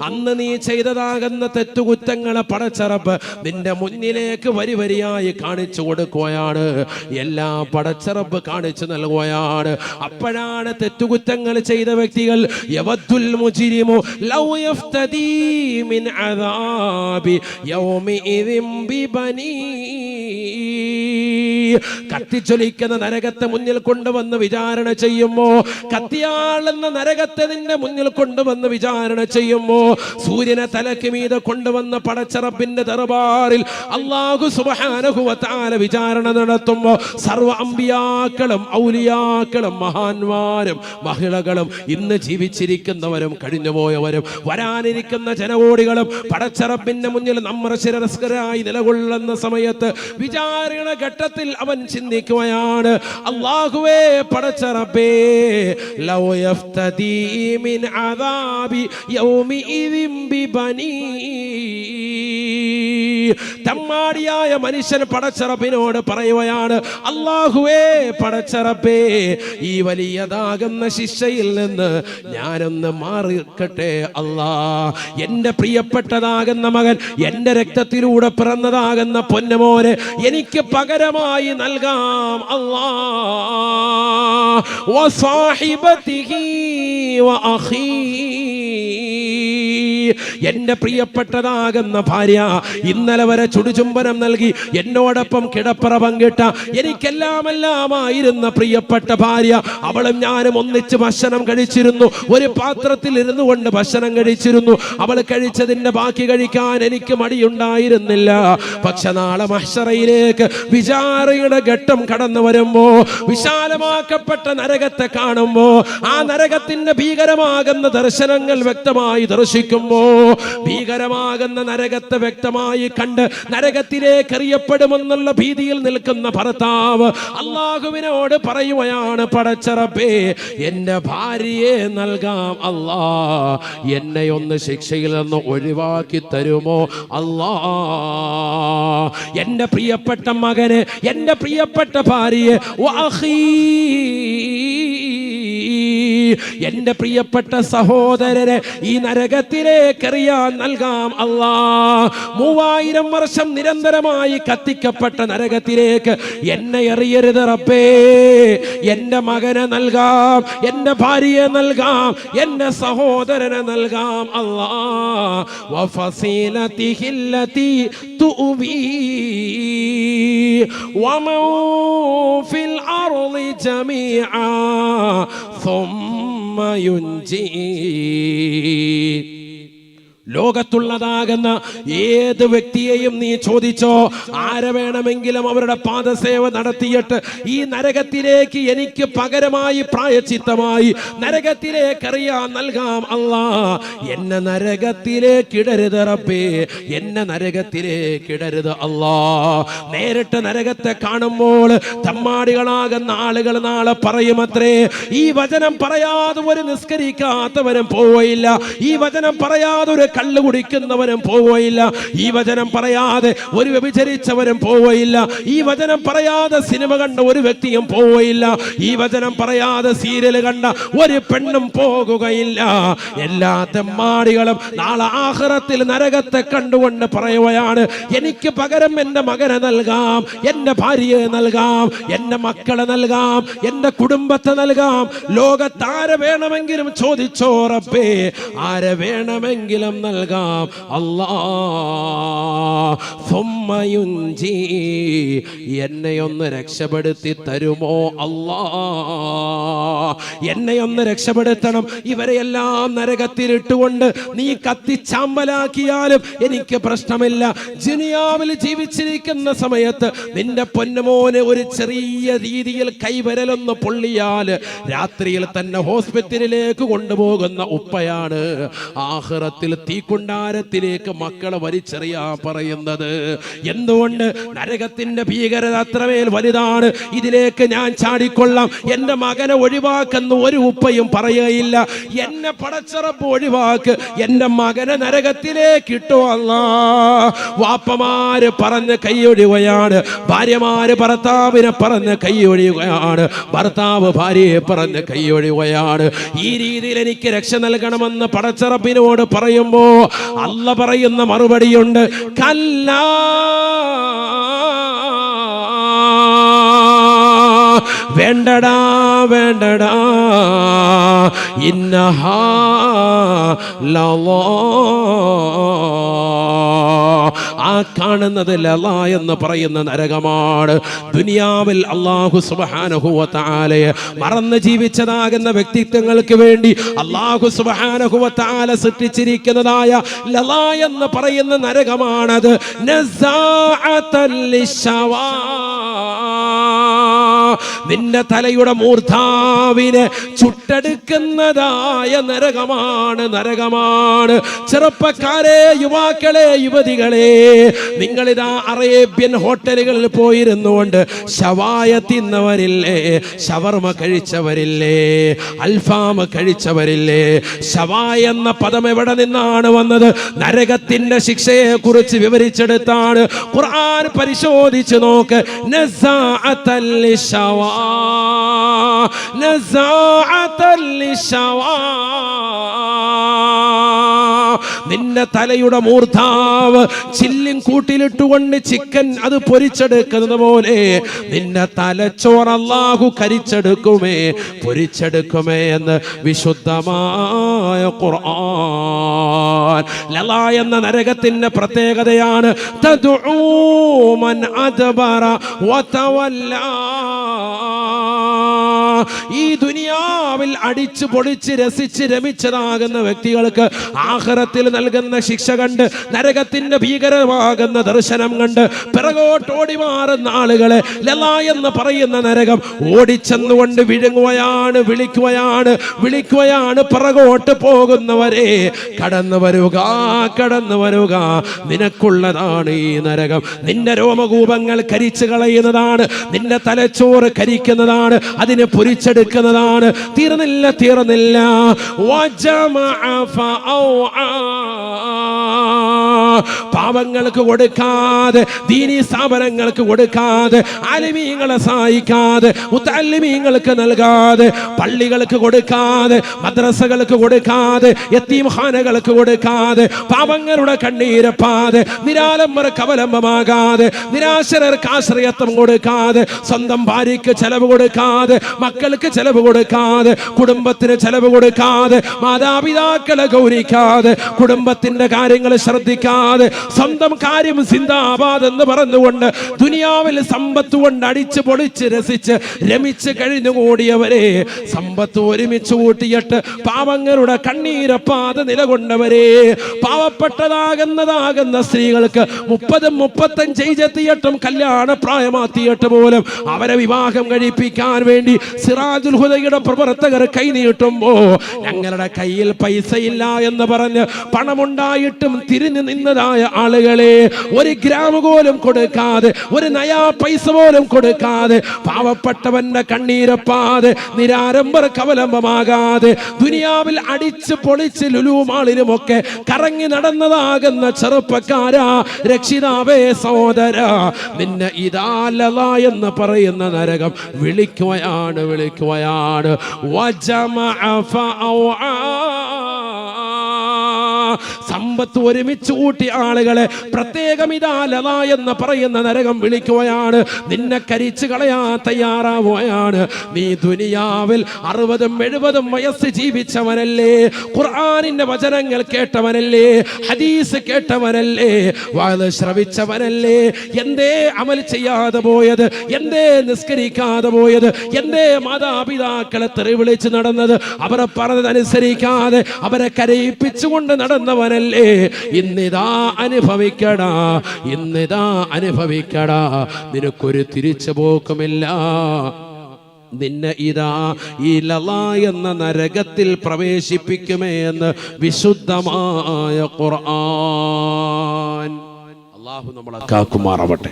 അന്ന് നീ ചെയ്തതാകുന്ന തെറ്റുകുറ്റങ്ങളെ പടച്ച റബ്ബ് നിന്റെ മുന്നിലേക്ക് വരി വരിയായി കാണിച്ചു കൊടുക്കുകയാണ്. എല്ലാം പടച്ച റബ്ബ് കാണിച്ചു നൽകുകയാണ്. അപ്പോഴാണ് തെറ്റുകുറ്റങ്ങൾ ചെയ്ത വ്യക്തികൾ യവദ്ദുൽ മുജ്രിമു ലൗ യഫ്തദീ മിൻ അദാബി യൗമിഇദിൻ ബിബനീ. കത്തിച്ചൊലിക്കുന്ന നരകത്തെ മുന്നിൽ കൊണ്ടുവന്ന് വിചാരണ ചെയ്യുമ്പോ, കത്തിയാളുന്ന നരകത്തെ നിന്റെ മുന്നിൽ കൊണ്ടുവന്ന് വിചാരണ ചെയ്യുമ്പോ, സൂര്യനെ തലക്ക് മീതെ കൊണ്ടുവന്ന് പടച്ച റബ്ബിന്റെ ദർബാറിൽ അല്ലാഹു സുബ്ഹാനഹു വ തആല വിചാരണ നടത്തുമ്പോ സർവ്വ അമ്പിയാക്കളും ഔലിയാക്കളും മഹാന്മാരും മഹിളകളും ഇന്ന് ജീവിച്ചിരിക്കുന്നവരും കഴിഞ്ഞുപോയവരും വരാനിരിക്കുന്ന ജനകോടികളും പടച്ച റബ്ബിന്റെ മുന്നിൽ നമ്മൾ ശിരസ്കരായി നിലകൊള്ളുന്ന സമയത്ത് വിചാരണ ഘട്ടത്തിൽ അവൻ ചിന്തിക്കുകയാണ്, അല്ലാഹുവേ പടച്ച റബ്ബേ, ലൗ യഫ്തദീ മിൻ അദാബി യൗമിഇദിൻ ബിബനീ. തമ്മാടിയായ മനുഷ്യൻ പടച്ച റബ്ബിനോട് പറയുകയാണ്, അല്ലാഹുവേ പടച്ച റബ്ബേ, ഈ വലിയതാകുന്ന ശിക്ഷയിൽ നിന്ന് ഞാനൊന്ന് മാറിക്കട്ടെ അല്ലാ. എൻ്റെ പ്രിയപ്പെട്ടതാകുന്ന മകൻ, എൻ്റെ രക്തത്തിലൂടെ പിറന്നതാകുന്ന പൊന്നുമോനെ എനിക്ക് പകരമായി നൽകാം അല്ലാ. വസാഹിബതിഹി വഅഖീ. എൻ്റെ പ്രിയപ്പെട്ടതാകുന്ന ഭാര്യ ഇന്നലെ വരെ ചുടുചുംബനം നൽകി എന്നോടൊപ്പം കിടപ്പറ പങ്കിട്ട എനിക്കെല്ലാമെല്ലാമായിരുന്ന പ്രിയപ്പെട്ട ഭാര്യ, അവളും ഞാനും ഒന്നിച്ച് ഭക്ഷണം കഴിച്ചിരുന്നു. ഒരു പാത്രത്തിൽ ഇരുന്നു കൊണ്ട് ഭക്ഷണം കഴിച്ചിരുന്നു. അവൾ കഴിച്ചതിൻ്റെ ബാക്കി കഴിക്കാൻ എനിക്ക് മടിയുണ്ടായിരുന്നില്ല. പക്ഷെ നാളെ മഹ്ശറയിലേക്ക് വിചാരണയുടെ ഘട്ടം കടന്നു വരുമ്പോ, വിശാലമാക്കപ്പെട്ട നരകത്തെ കാണുമ്പോ, ആ നരകത്തിന്റെ ഭീകരമാകുന്ന ദർശനങ്ങൾ വ്യക്തമായി ദർശിക്കുമ്പോ പ്രവേശിക്കുമ്പോ ഭീകരമാകുന്ന നരകത്തെ വ്യക്തമായി കണ്ട് നരകത്തിലേക്ക് എറിയപ്പെടുമെന്നുള്ള ഭീതിയിൽ നിൽക്കുന്ന ഭർത്താവ് അള്ളാഹുവിനോട് പറയുകയാണ്, പടച്ച റബ്ബേ, എന്റെ ഭാര്യയെ നൽകാം അല്ലാ, എന്നെ ഒന്ന് ശിക്ഷയിൽ നിന്ന് ഒഴിവാക്കി തരുമോ അല്ലാ. എന്റെ പ്രിയപ്പെട്ട മകന്, എന്റെ പ്രിയപ്പെട്ട ഭാര്യയെ, എന്റെ പ്രിയപ്പെട്ട സഹോദരരെ ഈ നരകത്തിലേക്ക് എറിയാൻ നൽകാം അല്ലാ. 3000 വർഷം നിരന്തരമായി കത്തിക്കപ്പെട്ട നരകത്തിലേക്ക് എന്നെ എറിയരുത് റബ്ബേ. എന്റെ മകനെ നൽകാം, എന്റെ ഭാര്യയെ നൽകാം, എന്റെ സഹോദരനെ നൽകാം അല്ലാ. വഫസീലതിഹി അല്ലതി തുവി വമൻ ഫിൽ അർളി ജമീഅ ثم ينجي. ലോകത്തുള്ളതാകുന്ന ഏത് വ്യക്തിയെയും നീ ചോദിച്ചോ, ആരെ വേണമെങ്കിലും അവരുടെ പാദസേവ നടത്തിയിട്ട് ഈ നരകത്തിലേക്ക് എനിക്ക് പകരമായി പ്രായച്ചിത്തമായി നരകത്തിലേക്ക് എറിയാൻ നൽകാം അല്ലാ. എന്നെ നരകത്തിലേക്ക് ഇടരുത് റബ്ബേ, എന്നെ നരകത്തിലേക്ക് ഇടരുത് അല്ലാ. നേരിട്ട് നരകത്തെ കാണുമ്പോൾ തമ്മാടികളാകുന്ന ആളുകൾ നാളെ പറയുമത്രേ, ഈ വചനം പറയാതെ ഒരു നിസ്കരിക്കാത്തവരും പോവുകയില്ല, ഈ വചനം പറയാതെ ഒരു കള്ളു കുടിക്കുന്നവരും പോവുകയില്ല, ഈ വചനം പറയാതെ ഒരു വ്യഭിചരിച്ചവരും പോവുകയില്ല, ഈ വചനം പറയാതെ സിനിമ കണ്ട ഒരു വ്യക്തിയും പോവുകയില്ല, ഈ വചനം പറയാതെ സീരിയൽ കണ്ട ഒരു പെണ്ണും പോകുകയില്ല. എല്ലാ തെമ്മാടികളും നാളെ ആഖിറത്തിൽ നരകത്തെ കണ്ടുകൊണ്ട് പറയുകയാണ്, എനിക്ക് പകരം എന്റെ മകനെ നൽകാം, എന്റെ ഭാര്യയെ നൽകാം, എന്റെ മക്കളെ നൽകാം, എന്റെ കുടുംബത്തെ നൽകാം. ലോകത്താരെ വേണമെങ്കിലും ചോദിച്ചോ റബ്ബേ, ആരെ വേണമെങ്കിലും നൽകാം അല്ലാ. എന്നെ ഒന്ന് രക്ഷപ്പെടുത്തി തരുമോ അല്ലാ, എന്നെ ഒന്ന് രക്ഷപ്പെടുത്തണം. ഇവരെയെല്ലാം നരകത്തിലിട്ടുകൊണ്ട് നീ കത്തിച്ചാമ്പലാക്കിയാലും എനിക്ക് പ്രശ്നമില്ല. ദുനിയാവിൽ ജീവിച്ചിരിക്കുന്ന സമയത്ത് നിന്റെ പൊന്നുമോന് ഒരു ചെറിയ രീതിയിൽ കൈവരലൊന്ന് പൊള്ളിയാൽ രാത്രിയിൽ തന്നെ ഹോസ്പിറ്റലിലേക്ക് കൊണ്ടുപോകുന്ന ഉപ്പയാണ് ആഖിറത്തിൽ തീക്കുണ്ടാരത്തിലേക്ക് മക്കളെ വലിച്ചെറിയാൻ പറയുന്നത്. എന്തുകൊണ്ട്? നരകത്തിന്റെ ഭീകരത അത്രമേൽ വലുതാണ്. ഇതിലേക്ക് ഞാൻ ചാടിക്കൊള്ളാം, എന്റെ മകനെ ഒഴിവാക്കുന്ന ഒരു ഉപ്പയും പറയുകയില്ല. എന്നെ പടച്ച റബ്ബ് ഒഴിവാക്ക്, എന്റെ മകനെ നരകത്തിലേക്ക് ഇട്ടോ അല്ലാ. വാപ്പമാര് പറഞ്ഞ് കൈയൊഴിയുകയാണ്, ഭാര്യമാര് ഭർത്താവിനെ പറഞ്ഞ് കൈയൊഴിയുകയാണ്, ഭർത്താവ് ഭാര്യയെ പറഞ്ഞ് കൈയൊഴിയുകയാണ്. ഈ രീതിയിൽ എനിക്ക് രക്ഷ നൽകണമെന്ന് പടച്ച റബ്ബിനോട് പറയുമ്പോ അല്ല പറയുന്ന മറുപടിയുണ്ട്, കല്ലാ വേണ്ടടാ വേണ്ടടാ, ഇന്നഹാ ലളാ. ആ കാണുന്നത് ലള എന്ന് പറയുന്ന നരകമാണ്. ദുനിയാവിൽ അല്ലാഹു സുബ്ഹാനഹു വ തആലയെ മറന്ന് ജീവിച്ചതാകുന്ന വ്യക്തിത്വങ്ങൾക്ക് വേണ്ടി അല്ലാഹു സുബ്ഹാനഹു വ തആല സൃഷ്ടിച്ചിരിക്കുന്നതായ ലള എന്ന് പറയുന്ന നരകമാണത്. നസാഅതൽ ലിശവാ, നിന്റെ തലയുടെ മൂർധാവിനെ ചുട്ടെടുക്കുന്നതായ നരകമാണ്, നരകമാണ്. ചെറുപ്പക്കാരെ, യുവാക്കളെ, യുവതികളെ, നിങ്ങളിതാ അറേബ്യൻ ഹോട്ടലുകളിൽ പോയിരുന്നുകൊണ്ട് ഷവായ തിന്നവരില്ലേ, ഷവർമ കഴിച്ചവരില്ലേ, അൽഫാം കഴിച്ചവരില്ലേ? ഷവായ എന്ന പദം എവിടെ നിന്നാണ് വന്നത്? നരകത്തിന്റെ ശിക്ഷയെ കുറിച്ച് വിവരിച്ചെടുത്താണ് ഖുർആൻ. പരിശോധിച്ച് നോക്ക്. നസാഅതൽ ലിശവാ, നസാഅതൽ ലിശവാ. നിന്റെ തലയുടെ മൂർധാവ് ചില്ലിൻ കൂട്ടിലിട്ടുകൊണ്ട് ചിക്കൻ അത് പൊരിച്ചെടുക്കുന്നത് പോലെ നിന്റെ തലച്ചോറ് അല്ലാഹു കരിച്ചെടുക്കുമേ, പൊരിച്ചെടുക്കുമേ എന്ന് വിശുദ്ധമായ ഖുർആൻ. ലള എന്ന നരകത്തിന്റെ പ്രത്യേകതയാണ് തദ്ഉ മൻ അദ്ബറ വതവല്ല. ഈ ദുനിയാവിൽ അടിച്ചു പൊളിച്ച് രസിച്ച് രമിച്ചതാകുന്ന വ്യക്തികൾക്ക് ആഖിറത്തിൽ നൽകുന്ന ശിക്ഷ കണ്ട്, നരകത്തിന്റെ ഭീകരമാകുന്ന ദർശനം കണ്ട് പിറകോട്ടോടി മാറുന്ന ആളുകളെ ലലാ എന്ന് പറയുന്ന നരകം ഓടിച്ചെന്നുകൊണ്ട് വിഴുങ്ങുകയാണ്, വിളിക്കുകയാണ് പിറകോട്ട് പോകുന്നവരെ, കടന്നു വരുക, കടന്നു വരുക, നിനക്കുള്ളതാണ് ഈ നരകം. നിന്റെ രോമകൂപങ്ങൾ കരിച്ചു കളയുന്നതാണ്, നിന്റെ തലച്ചോറ് കരിക്കുന്നതാണ്, അതിനെ പൊരിച്ചെടുക്കുന്നതാണ്. തീർന്നില്ല. പാവങ്ങൾക്ക് കൊടുക്കാതെ, ദീനീ സ്ഥാപനങ്ങൾക്ക് കൊടുക്കാതെ, ആലിമീങ്ങളെ സഹായിക്കാതെ, മുത്തഅല്ലിമീങ്ങൾക്ക് നൽകാതെ, പള്ളികൾക്ക് കൊടുക്കാതെ, മദ്രസകൾക്ക് കൊടുക്കാതെ, യതീംഖാനകൾക്ക് കൊടുക്കാതെ, പാവങ്ങളുടെ കണ്ണീരപ്പാതെ, നിരാലംബർക്ക് അവലംബമാകാതെ, നിരാശരർക്ക് ആശ്രയത്വം കൊടുക്കാതെ, സ്വന്തം ഭാര്യയ്ക്ക് ചെലവ് കൊടുക്കാതെ, മക്കൾക്ക് ചെലവ് കൊടുക്കാതെ, കുടുംബത്തിന് ചെലവ് കൊടുക്കാതെ, മാതാപിതാക്കളെ ഗൗനിക്കാതെ, കുടുംബത്തിന്റെ കാര്യങ്ങൾ ശ്രദ്ധിക്കാതെ, സ്വന്തം കാര്യം സിന്ദാബാദ് എന്ന് പറഞ്ഞുകൊണ്ട് ദുനിയാവിൽ സമ്പത്ത് കൊണ്ട് അടിച്ച് പൊളിച്ച് രസിച്ച് രമിച്ച് കഴിഞ്ഞുകൂടിയവരെ, സമ്പത്ത് ഒരുമിച്ച് കൂട്ടിയിട്ട് പാവങ്ങളുടെ കണ്ണീരപ്പാതെ നിലകൊണ്ടവരെ, പാവപ്പെട്ടതാകുന്ന സ്ത്രീകൾക്ക് 30-35 കല്യാണ പ്രായമാത്തിയിട്ട് പോലും അവരെ വിവാഹം കഴിപ്പിക്കാൻ വേണ്ടി സിറാജുൽ ഹുദയുടെ പ്രവർത്തകർ കൈനീട്ടുമ്പോ ഞങ്ങളുടെ കയ്യിൽ പൈസയില്ല എന്ന് പറഞ്ഞ് പണമുണ്ടായിട്ടും തിരിഞ്ഞു നിന്നതായ ആളുകളെ, ഒരു ഗ്രാം പോലും കൊടുക്കാതെ, ഒരു നയാ പൈസ പോലും കൊടുക്കാതെ, പാവപ്പെട്ടവന്റെ കണ്ണീരപ്പാതെ, നിരാരംഭർക്ക് അവലംബമാകാതെ, ദുനിയാവിൽ അടിച്ച് പൊളിച്ച് ലുലുമാളിലുമൊക്കെ കറങ്ങി നടന്നതാകുന്ന ചെറുപ്പക്കാരാ, രക്ഷിതാവേ, സഹോദര, നിന്നെ ഇതാലല എന്ന് പറയുന്ന നരകം വിളിക്കുകയാണ്. സമ്പത്ത് ഒരുമിച്ച് കൂട്ടി ആളുകളെ പ്രത്യേകം ഇതാലല എന്ന് പറയുന്ന നരകം വിളിക്കുകയാണ്. നിന്നെ കരിച്ചു കളയാൻ തയ്യാറാവുകയാണ്. നീ ദുനിയാവിൽ 60-70 വയസ്സ് ജീവിച്ചവനല്ലേ, ഖുർആനിന്റെ വചനങ്ങൾ കേട്ടവനല്ലേ, ഹദീസ് കേട്ടവനല്ലേ, വഅദ് ശ്രവിച്ചവനല്ലേ, എന്തേ അമൽ ചെയ്യാതെ പോയത്, എന്തേ നിസ്കരിക്കാതെ പോയത്, എന്തേ മാതാപിതാക്കളെ തെറി വിളിച്ച് നടന്നത്, അവരെ പറഞ്ഞതനുസരിക്കാതെ അവരെ കരയിപ്പിച്ചുകൊണ്ട് നടന്നവനല്ലേ, ഇന്നിതാ അനുഭവിക്കടാ, നിനക്കൊരു തിരിച്ചു പോക്കുമില്ല. നിന്നെ ഇതാ ഈ ലലാ എന്ന നരകത്തിൽ പ്രവേശിപ്പിക്കുമേ എന്ന് വിശുദ്ധമായ ഖുർആൻ. അല്ലാഹു നമ്മളെ കാക്കുമാറാവട്ടെ.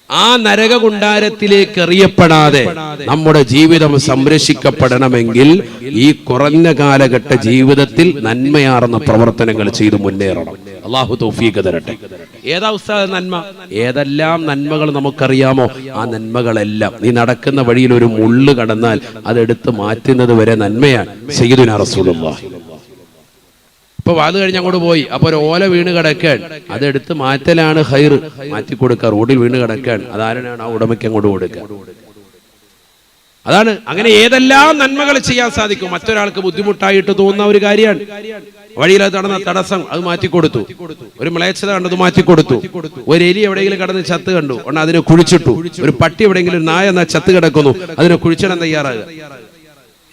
ആ നരകകുണ്ടാരത്തിലേക്ക് എറിയപ്പെടാതെ നമ്മുടെ ജീവിതം സംരക്ഷിക്കപ്പെടണമെങ്കിൽ ഈ കുറഞ്ഞ കാലഘട്ട ജീവിതത്തിൽ നന്മയാർന്ന പ്രവർത്തനങ്ങൾ ചെയ്തു മുന്നേറണം. അല്ലാഹു തൗഫീഖ് തരട്ടെ. ഏതാ ഉസ്താദ് നന്മ? ഏതെല്ലാം നന്മകൾ നമുക്കറിയാമോ ആ നന്മകളെല്ലാം, നീ നടക്കുന്ന വഴിയിൽ ഒരു മുള്ള് കടന്നാൽ അതെടുത്ത് മാറ്റുന്നത് വരെ നന്മയാണ്. സയ്യിദുനാ റസൂലുള്ളാഹി ഇപ്പൊ വാത് കഴിഞ്ഞ് അങ്ങോട്ട് പോയി, അപ്പൊ ഒരു ഓല വീണ് കിടക്കാൻ, അതെടുത്ത് മാറ്റലാണ് ഖൈർ. മാറ്റിക്കൊടുക്കുക. റോഡിൽ വീണ് കിടക്കാൻ, അതാരാണ് ആ ഉടമയ്ക്ക് അങ്ങോട്ട് കൊടുക്കുക. അതാണ്. അങ്ങനെ ഏതെല്ലാം നന്മകൾ ചെയ്യാൻ സാധിക്കും. മറ്റൊരാൾക്ക് ബുദ്ധിമുട്ടായിട്ട് തോന്നുന്ന ഒരു കാര്യമാണ്. വഴിയിൽ അത് നടന്ന തടസ്സം, അത് മാറ്റിക്കൊടുത്തു. ഒരു മ്ലേച്ഛത കണ്ടത് മാറ്റിക്കൊടുത്തു. ഒരു എലി എവിടെയെങ്കിലും കടന്ന് ചത്ത് കണ്ടു, അതിനെ കുഴിച്ചിട്ടു. ഒരു പട്ടി എവിടെയെങ്കിലും, ഒരു നായ എന്നാ ചത്ത് കിടക്കുന്നു, അതിനെ കുഴിച്ചിടാൻ തയ്യാറാകുക.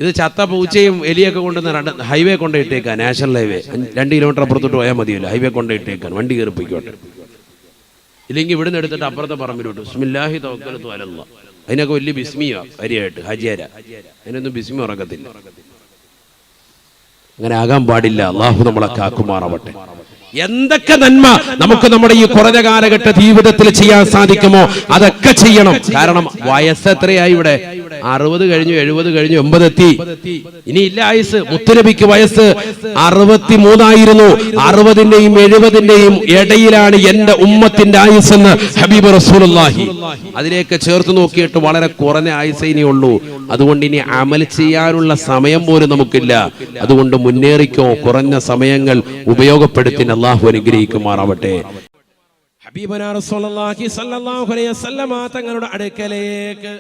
ഇത് ചത്ത പൂച്ചയും എലിയൊക്കെ കൊണ്ടുവന്ന് ഹൈവേ കൊണ്ടിട്ടേക്കാൻ, നാഷണൽ ഹൈവേ 2 കിലോമീറ്റർ അപ്പുറത്തോട്ട് പോയാൽ മതിയല്ലോ, ഹൈവേ കൊണ്ടിട്ടേക്കാൻ, വണ്ടി കയറി പോയിക്കോട്ടെ. ഇല്ലെങ്കിൽ ഇവിടുന്ന് എടുത്തിട്ട് അപ്പുറത്തെ പറമ്പിലോട്ട് ബിസ്മില്ലാഹി തവക്കലതു അലല്ലാഹ്, അതിനൊക്കെ വലിയ ബിസ്മിയാ വരിയായിട്ട് ഹജിയാര, അതിനൊന്നും ബിസ്മി ഉറക്കത്തില്ല. അങ്ങനെ ആകാൻ പാടില്ല. അള്ളാഹു നമ്മളെ കാക്കുമാറാവട്ടെ. എന്തൊക്കെ നന്മ നമുക്ക് നമ്മുടെ ഈ കുറഞ്ഞ കാലഘട്ട ജീവിതത്തിൽ ചെയ്യാൻ സാധിക്കുമോ അതൊക്കെ ചെയ്യണം. കാരണം വയസ്സ് എത്രയായി ഇവിടെ? 60 കഴിഞ്ഞു, 70 കഴിഞ്ഞു, 80 എത്തി. ഇനി ഇല്ല ആയുസ്. മുത്തുനബിക്ക് വയസ്സ് 63 60ന്റെയും 70ന്റെയും ഇടയിലാണ് എന്റെ ഉമ്മത്തിന്റെ ആയുസ് എന്ന് ഹബീബ് റസൂലുള്ളാഹി. അതിലേക്ക് ചേർത്ത് നോക്കിയിട്ട് വളരെ കുറഞ്ഞ ആയുസേ ഇനിയുള്ളൂ. അതുകൊണ്ട് ഇനി അമൽ ചെയ്യാനുള്ള സമയം പോലും നമുക്കില്ല. അതുകൊണ്ട് മുന്നേറിക്കോ, കുറഞ്ഞ സമയങ്ങൾ ഉപയോഗപ്പെടുത്തി. അല്ലാഹു അനുഗ്രഹിക്കുമാറാവട്ടെ. ഹബീബനാ റസൂലുള്ളാഹി സ്വല്ലല്ലാഹു അലൈഹി വസല്ലമ തങ്ങളുടെ അടുക്കലേക്ക്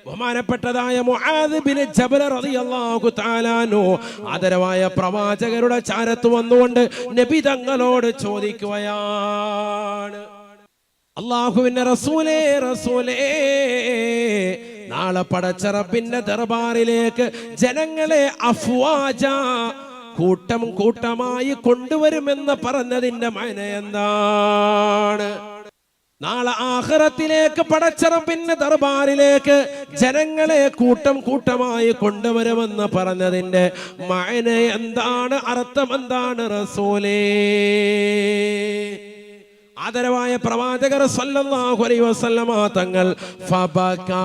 ബഹുമാനപ്പെട്ടതായ മുആദ് ബിൻ ജബൽ റളിയല്ലാഹു തആല അൻഹു ആദരവായ പ്രവാചകരുടെ ചാരത്ത് വന്നുകൊണ്ട് നബി തങ്ങളോട് ചോദിക്കുകയാണ്, അല്ലാഹുവിന്റെ റസൂലേ, നാളെ പടച്ച റബ്ബിന്റെ ദർബാറിലേക്ക് ജനങ്ങളെ അഫ്വാജ കൂട്ടം കൂട്ടമായി കൊണ്ടുവരുമെന്ന് പറഞ്ഞതിന്റെ മഅന എന്താണ്? നാളെ ആഖിറത്തിലേക്ക് പടച്ച റബ്ബിന്റെ ദർബാറിലേക്ക് ജനങ്ങളെ കൂട്ടം കൂട്ടമായി കൊണ്ടുവരുമെന്ന് പറഞ്ഞതിന്റെ മഅന എന്താണ്? അർത്ഥം എന്താണ് റസൂലേ? ആദരവായ പ്രവാചകർ സല്ലല്ലാഹു അലൈഹി വസല്ലമ തങ്ങൾ ഫബകാ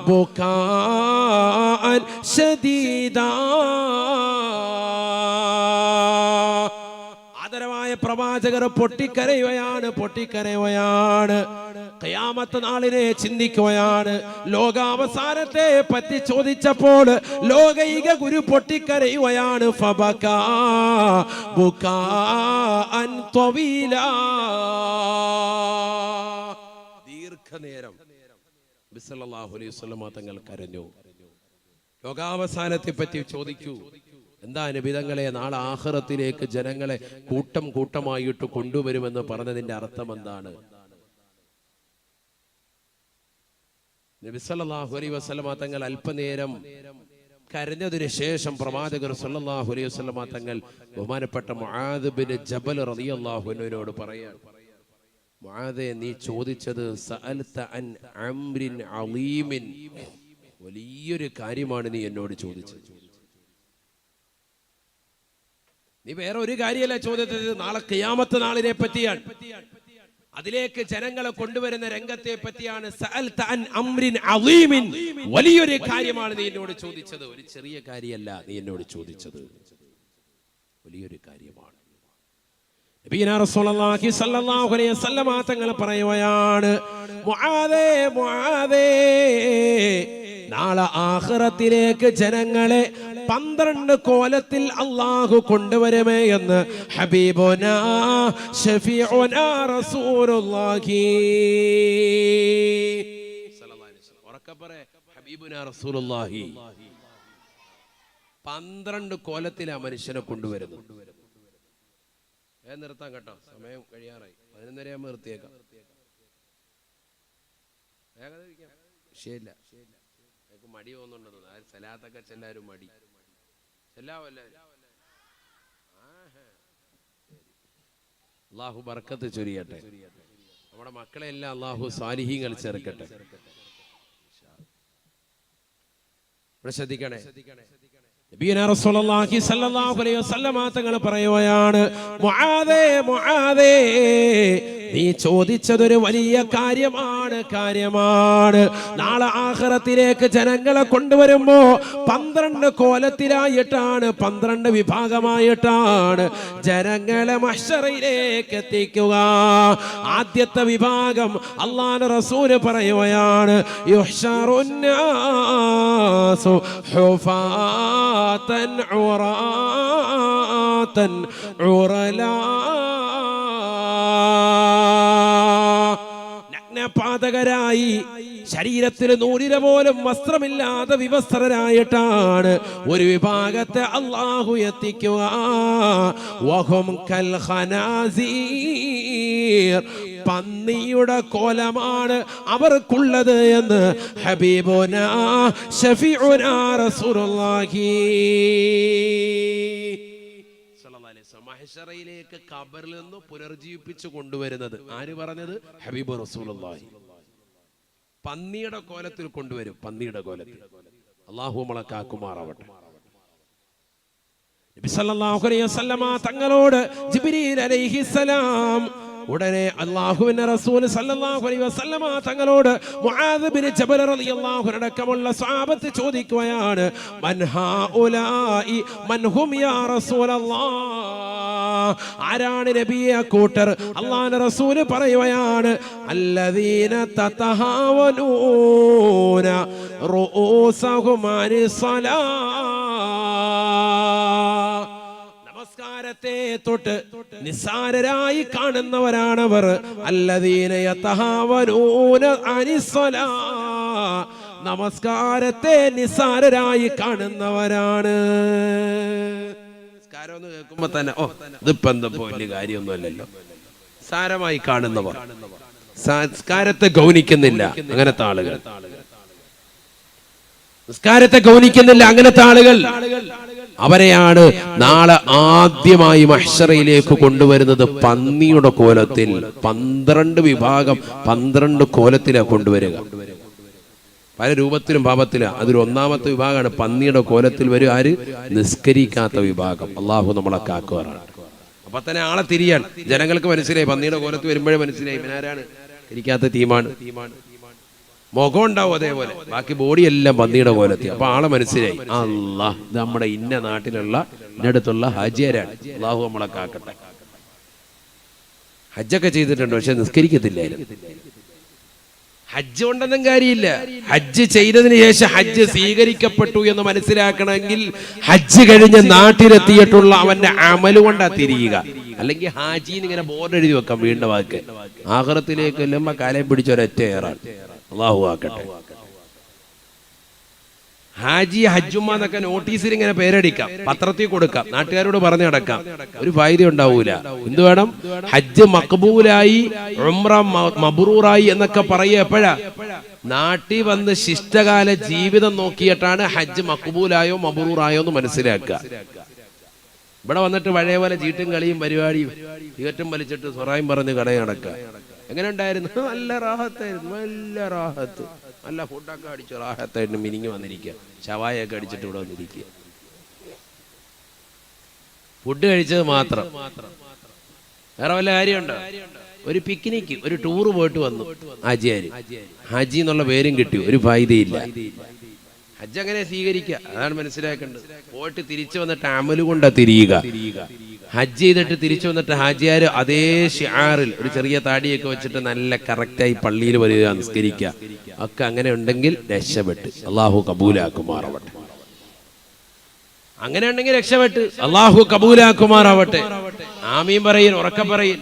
ബുകാഅൻ ശദീദാ, ആദരവായ പ്രവാചകർ പൊട്ടിക്കരയുകയാണ്. ഖിയാമത്ത് നാളിനെ ചിന്തിക്കുകയാണ്. ലോകാവസാനത്തെ പറ്റി ചോദിച്ചപ്പോൾ ലോകൈക ഗുരു പൊട്ടിക്കരയുകയാണ്. ഫബകാ ബുകാഅൻ ത്വവീലാ, ദീർഘനേരം നബി സല്ലല്ലാഹു അലൈഹി വസല്ലം തങ്ങൾ കരഞ്ഞു. ലോകാവസാനത്തെ പറ്റി ചോദിക്കൂ. എന്താ നബിതങ്ങളെ, നാളെ ആഖിറത്തിലേക്ക് ജനങ്ങളെ കൂട്ടം കൂട്ടമായിട്ട് കൊണ്ടുവരുമെന്ന് പറഞ്ഞതിന്റെ അർത്ഥം എന്താണ്? നബി സല്ലല്ലാഹു അലൈഹി വസല്ലം തങ്ങൾ അല്പനേരം കരഞ്ഞതിന് ശേഷം പ്രവാചകർ സല്ലല്ലാഹു അലൈഹി വസല്ലം തങ്ങൾ ബഹുമാനപ്പെട്ട മുആദ് ബിൻ ജബൽ റളിയല്ലാഹു അൻഹുവിനോട് പറയാണ്, മുആദേ, നീ ചോദിച്ചത് സഅൽത അൻ അംരിൻ അളീമിൻ, വലിയൊരു കാര്യമാണ് നീ എന്നോട് ചോദിച്ചത്. നീ വേറെ ഒരു കാര്യമല്ല ചോദിച്ചത്, നാളെ ഖിയാമത്ത് നാളിനെ പറ്റിയാണ്, അതിലേക്ക് ജനങ്ങളെ കൊണ്ടുവരുന്ന രംഗത്തെ പറ്റിയാണ്. സഅൽത അൻ അംരിൻ അളീമിൻ, വലിയൊരു കാര്യമാണ് നീ എന്നോട് ചോദിച്ചത്. ഒരു ചെറിയ കാര്യമല്ല നീ എന്നോട് ചോദിച്ചത്, വലിയൊരു കാര്യമാണ്. നബിയനാ റസൂലുള്ളാഹി സ്വല്ലല്ലാഹു അലൈഹി വസല്ലം തങ്ങൾ പറയുകയാണ്, മുആദേ മുആദേ, നാളെ ആഖിറത്തിലേക്ക് ജനങ്ങളെ 12 കോലത്തിൽ അല്ലാഹു കൊണ്ടുവരുമേ എന്ന് ഹബീബുനാ ശഫീഉനാ റസൂലുള്ളാഹി സ്വല്ലല്ലാഹു അലൈഹി വസല്ലം. ഉറക്കെ പറ, ഹബീബുനാ റസൂലുള്ളാഹി 12 കോലത്തിൽ ആ മനുഷ്യനെ കൊണ്ടുവരുന്നു. നിർത്താം കേട്ടോ, സമയം കഴിയാറായി. 11:30 ആകുമ്പോൾ നിർത്തിയേക്കാം. വിഷയമില്ല, മടി തോന്നുന്നുണ്ടെന്ന്. സലാത്തൊക്കെ ചെല്ലാരും മടി ചെല്ലാവല്ലേ. അള്ളാഹു ബർക്കത്ത് ചൊരിയട്ടെ. നമ്മുടെ മക്കളെല്ലാം അള്ളാഹു സാലിഹീങ്ങൾ ചേർക്കട്ടെ. ഇവിടെ ശ്രദ്ധിക്കണേ. നബിയനാ റസൂലുള്ളാഹി സ്വല്ലല്ലാഹു അലൈഹി വസല്ലം തങ്ങൾ പറയുകയാണ്, മുആദേ മുആദേ, നീ ചോദിച്ചതൊരു വലിയ കാര്യമാണ്. നാളെ ആഖിറത്തിലേക്ക് ജനങ്ങളെ കൊണ്ടുവരുമ്പോ 12 കോലത്തിലായിട്ടാണ്, 12 വിഭാഗമായിട്ടാണ് ജനങ്ങളെ മഹ്ശറിലേക്ക് എത്തിക്കുക. ആദ്യത്തെ വിഭാഗം അല്ലാഹുവിന്റെ റസൂൽ പറയുകയാണ്, യുഹ്ശറുന്നാസു ഹുഫാതൻ ഉറാതൻ ഉറലാ, നഗ്നപാതകരായി, ശരീരത്തിൽ നൂലിര പോലും വസ്ത്രമില്ലാതെ വിവസ്ത്രരായിട്ടാണ് ഒരു വിഭാഗത്തെ അല്ലാഹു എത്തിക്കുക. വഹും കൽ ഖനാസീർ, പന്നിയുടെ കോലമാണ് അവർക്കുള്ളത് എന്ന് ഹബീബുനാ ശഫീഉനാ റസൂലുള്ളാഹി മഹ്ശറയിലേക്ക് ഖബറിൽ നിന്ന് പുനർജീവിപ്പിച്ചു കൊണ്ടുവരുന്നത് ആര് പറഞ്ഞത്? ഹബീബ് റസൂലുള്ളാഹി. പന്നിയുടെ കോലത്തിൽ കൊണ്ടുവരും, പന്നിയുടെ കോലത്തിൽ. അല്ലാഹു നമ്മളെ കാക്കുമാറാവട്ടെ. നബി സല്ലല്ലാഹു അലൈഹി വസല്ലമ തങ്ങളോട് ജിബ്രീൽ അലൈഹിസ്സലാം ഉടനെ അല്ലാഹുവിന്റെ റസൂൽ സല്ലല്ലാഹു അലൈഹി വസല്ലമ തങ്ങളോട് മുആദ് ബിൻ ജബൽ റളിയല്ലാഹു അൻഹു അടക്കമുള്ള സ്വഹാബത്ത് ചോദിക്കുകയാണ്, മൻ ഹൗലായി മൻ ഹും യാ റസൂലല്ലാഹ്, ആരാണ് നബിയെ കൂട്ടർ? അല്ലാഹുവിന്റെ റസൂൽ പറയുകയാണ്, അല്ലദീന തതഹാവനൂന റൂസഹും അനിസ്സലാ, നമസ്കാരത്തെ തൊട്ട് നിസ്സാരരായി കാണുന്നവരാണവർ. അല്ലദീന യതഹാവനൂന അനിസ്സലാ, നമസ്കാരത്തെ നിസ്സാരരായി കാണുന്നവരാണ്. നിസ്കാരം എന്ന് കേൾക്കുമ്പോ തന്നെ ഇതിപ്പോ എന്താ വലിയ കാര്യമൊന്നുമല്ലല്ലോ, സാരമായി കാണുന്നവർ. സംസ്കാരത്തെ ഗൗനിക്കുന്നില്ല അങ്ങനത്തെ ആളുകൾ, നിസ്കാരത്തെ ഗൗനിക്കുന്നില്ല അങ്ങനത്തെ ആളുകൾ, അവരെയാണ് നാളെ ആദ്യമായി മഹ്ശറയിലേക്ക് കൊണ്ടുവരുന്നത് പന്നിയുടെ കോലത്തിൽ. 12 വിഭാഗം 12 കോലത്തിലാണ് കൊണ്ടുവരിക, പല രൂപത്തിലും ഭാവത്തിലും. അതൊരു ഒന്നാമത്തെ വിഭാഗമാണ്, പന്നിയുടെ കോലത്തിൽ വരും. ആര്? നിസ്കരിക്കാത്ത വിഭാഗം. അള്ളാഹു നമ്മളെ കാക്കുവാറാണ്. അപ്പൊ തന്നെ ആളെ തിരിയാണ്. ജനങ്ങൾക്ക് മനസ്സിലായി, പന്നിയുടെ കോലത്ത് വരുമ്പോഴേ മനസ്സിലായി ഇവനാരാണ്, ഇരിക്കാത്ത ടീമാണ്. മുഖം ഉണ്ടാവും അതേപോലെ, ബാക്കി ബോഡി എല്ലാം പന്നിയുടെ കോലത്തിൽ. അപ്പൊ ആളെ മനസ്സിലായി, അല്ലാഹ് നമ്മുടെ ഇന്ന നാട്ടിലുള്ള ഇന്നടുത്തുള്ള ഹാജിയാരാണ്. അള്ളാഹു നമ്മളെ കാക്കട്ടെ. ഹജ്ജൊക്കെ ചെയ്തിട്ടുണ്ട്, പക്ഷെ നിസ്കരിക്കത്തില്ലായിരുന്നു. ഹജ്ജ് കൊണ്ടൊന്നും കാര്യമില്ല. ഹജ്ജ് ചെയ്തതിന് ശേഷം ഹജ്ജ് സ്വീകരിക്കപ്പെട്ടു എന്ന് മനസ്സിലാക്കണമെങ്കിൽ ഹജ്ജ് കഴിഞ്ഞ് നാട്ടിലെത്തിയിട്ടുള്ള അവന്റെ അമല് കൊണ്ടാ തിരിയുക. അല്ലെങ്കിൽ ഹാജിന്ന് ഇങ്ങനെ ബോർഡ് എഴുതി വെക്കാം വീണ്ടും വാക്ക്. ആഖിറത്തിലേക്ക് എല്ലുമ്പോ കാലം പിടിച്ചൊരൊറ്റ ഏറാണ്. അള്ളാഹു ആക്കട്ടെ. ഹാജി ഹജ്ജുമ്മ എന്നൊക്കെ നോട്ടീസിൽ ഇങ്ങനെ പേരടിക്കാം, പത്രത്തിൽ കൊടുക്കാം, നാട്ടുകാരോട് പറഞ്ഞു നടക്കാം, ഒരു ഫായിദ ഉണ്ടാവൂല. എന്ത് വേണം? ഹജ്ജ് മഖബൂലായി, ഉംറ മബ്റൂറായി എന്നൊക്കെ പറയുക എപ്പോഴാ? നാട്ടിൽ വന്ന് ശിഷ്ടകാല ജീവിതം നോക്കിയിട്ടാണ് ഹജ്ജ് മഖബൂലായോ മബ്റൂറായോ എന്ന് മനസ്സിലാക്കുക. ഇവിടെ വന്നിട്ട് പഴയ പോലെ ചീട്ടും കളിയും പരിപാടിയും തീറ്റം വലിച്ചിട്ട് സ്വറായും പറഞ്ഞ് കടയിൽ നടക്കുക. എങ്ങനെ ഉണ്ടായിരുന്നു? നല്ല റാഹത്തായിരുന്നു, നല്ല റാഹത്ത്, നല്ല ഫുഡൊക്കെ അടിച്ചു റാഹത്തായിട്ട് മിനിങ്ങി വന്നിരിക്കുക. ഷവായൊക്കെ അടിച്ചിട്ട് ഇവിടെ വന്നിരിക്കുക. ഫുഡ് കഴിച്ചത് മാത്രം, വേറെ വല്ല കാര്യമുണ്ടോ? ഒരു പിക്നിക്ക്, ഒരു ടൂറ് പോയിട്ട് വന്നു ഹാജിയാര്. ഹാജി എന്നുള്ള പേരും കിട്ടി, ഒരു ഫായിദയില്ല. ഹജ്ജ് അങ്ങനെ സ്വീകരിക്കുക, അതാണ് മനസ്സിലാക്കേണ്ടത്. പോയിട്ട് തിരിച്ചു വന്നിട്ട് അമല് കൊണ്ടാ തിരിയുക. ഹജ്ജ് ചെയ്തിട്ട് തിരിച്ചു വന്നിട്ട് ഹാജിയാര് അതേ ഷിആറിൽ ഒരു ചെറിയ താടിയൊക്കെ വെച്ചിട്ട് നല്ല കറക്റ്റായി പള്ളിയിൽ വരിക, നിസ്കരിക്കുക ഒക്കെ അങ്ങനെ ഉണ്ടെങ്കിൽ രക്ഷപ്പെട്ട്. അള്ളാഹു കബൂലാക്കുമാറാവട്ടെ. അങ്ങനെ ഉണ്ടെങ്കിൽ രക്ഷപ്പെട്ട്. അള്ളാഹു കബൂലാക്കുമാറാവട്ടെ. ആമീൻ പറയും, ഉറക്കെ പറയും.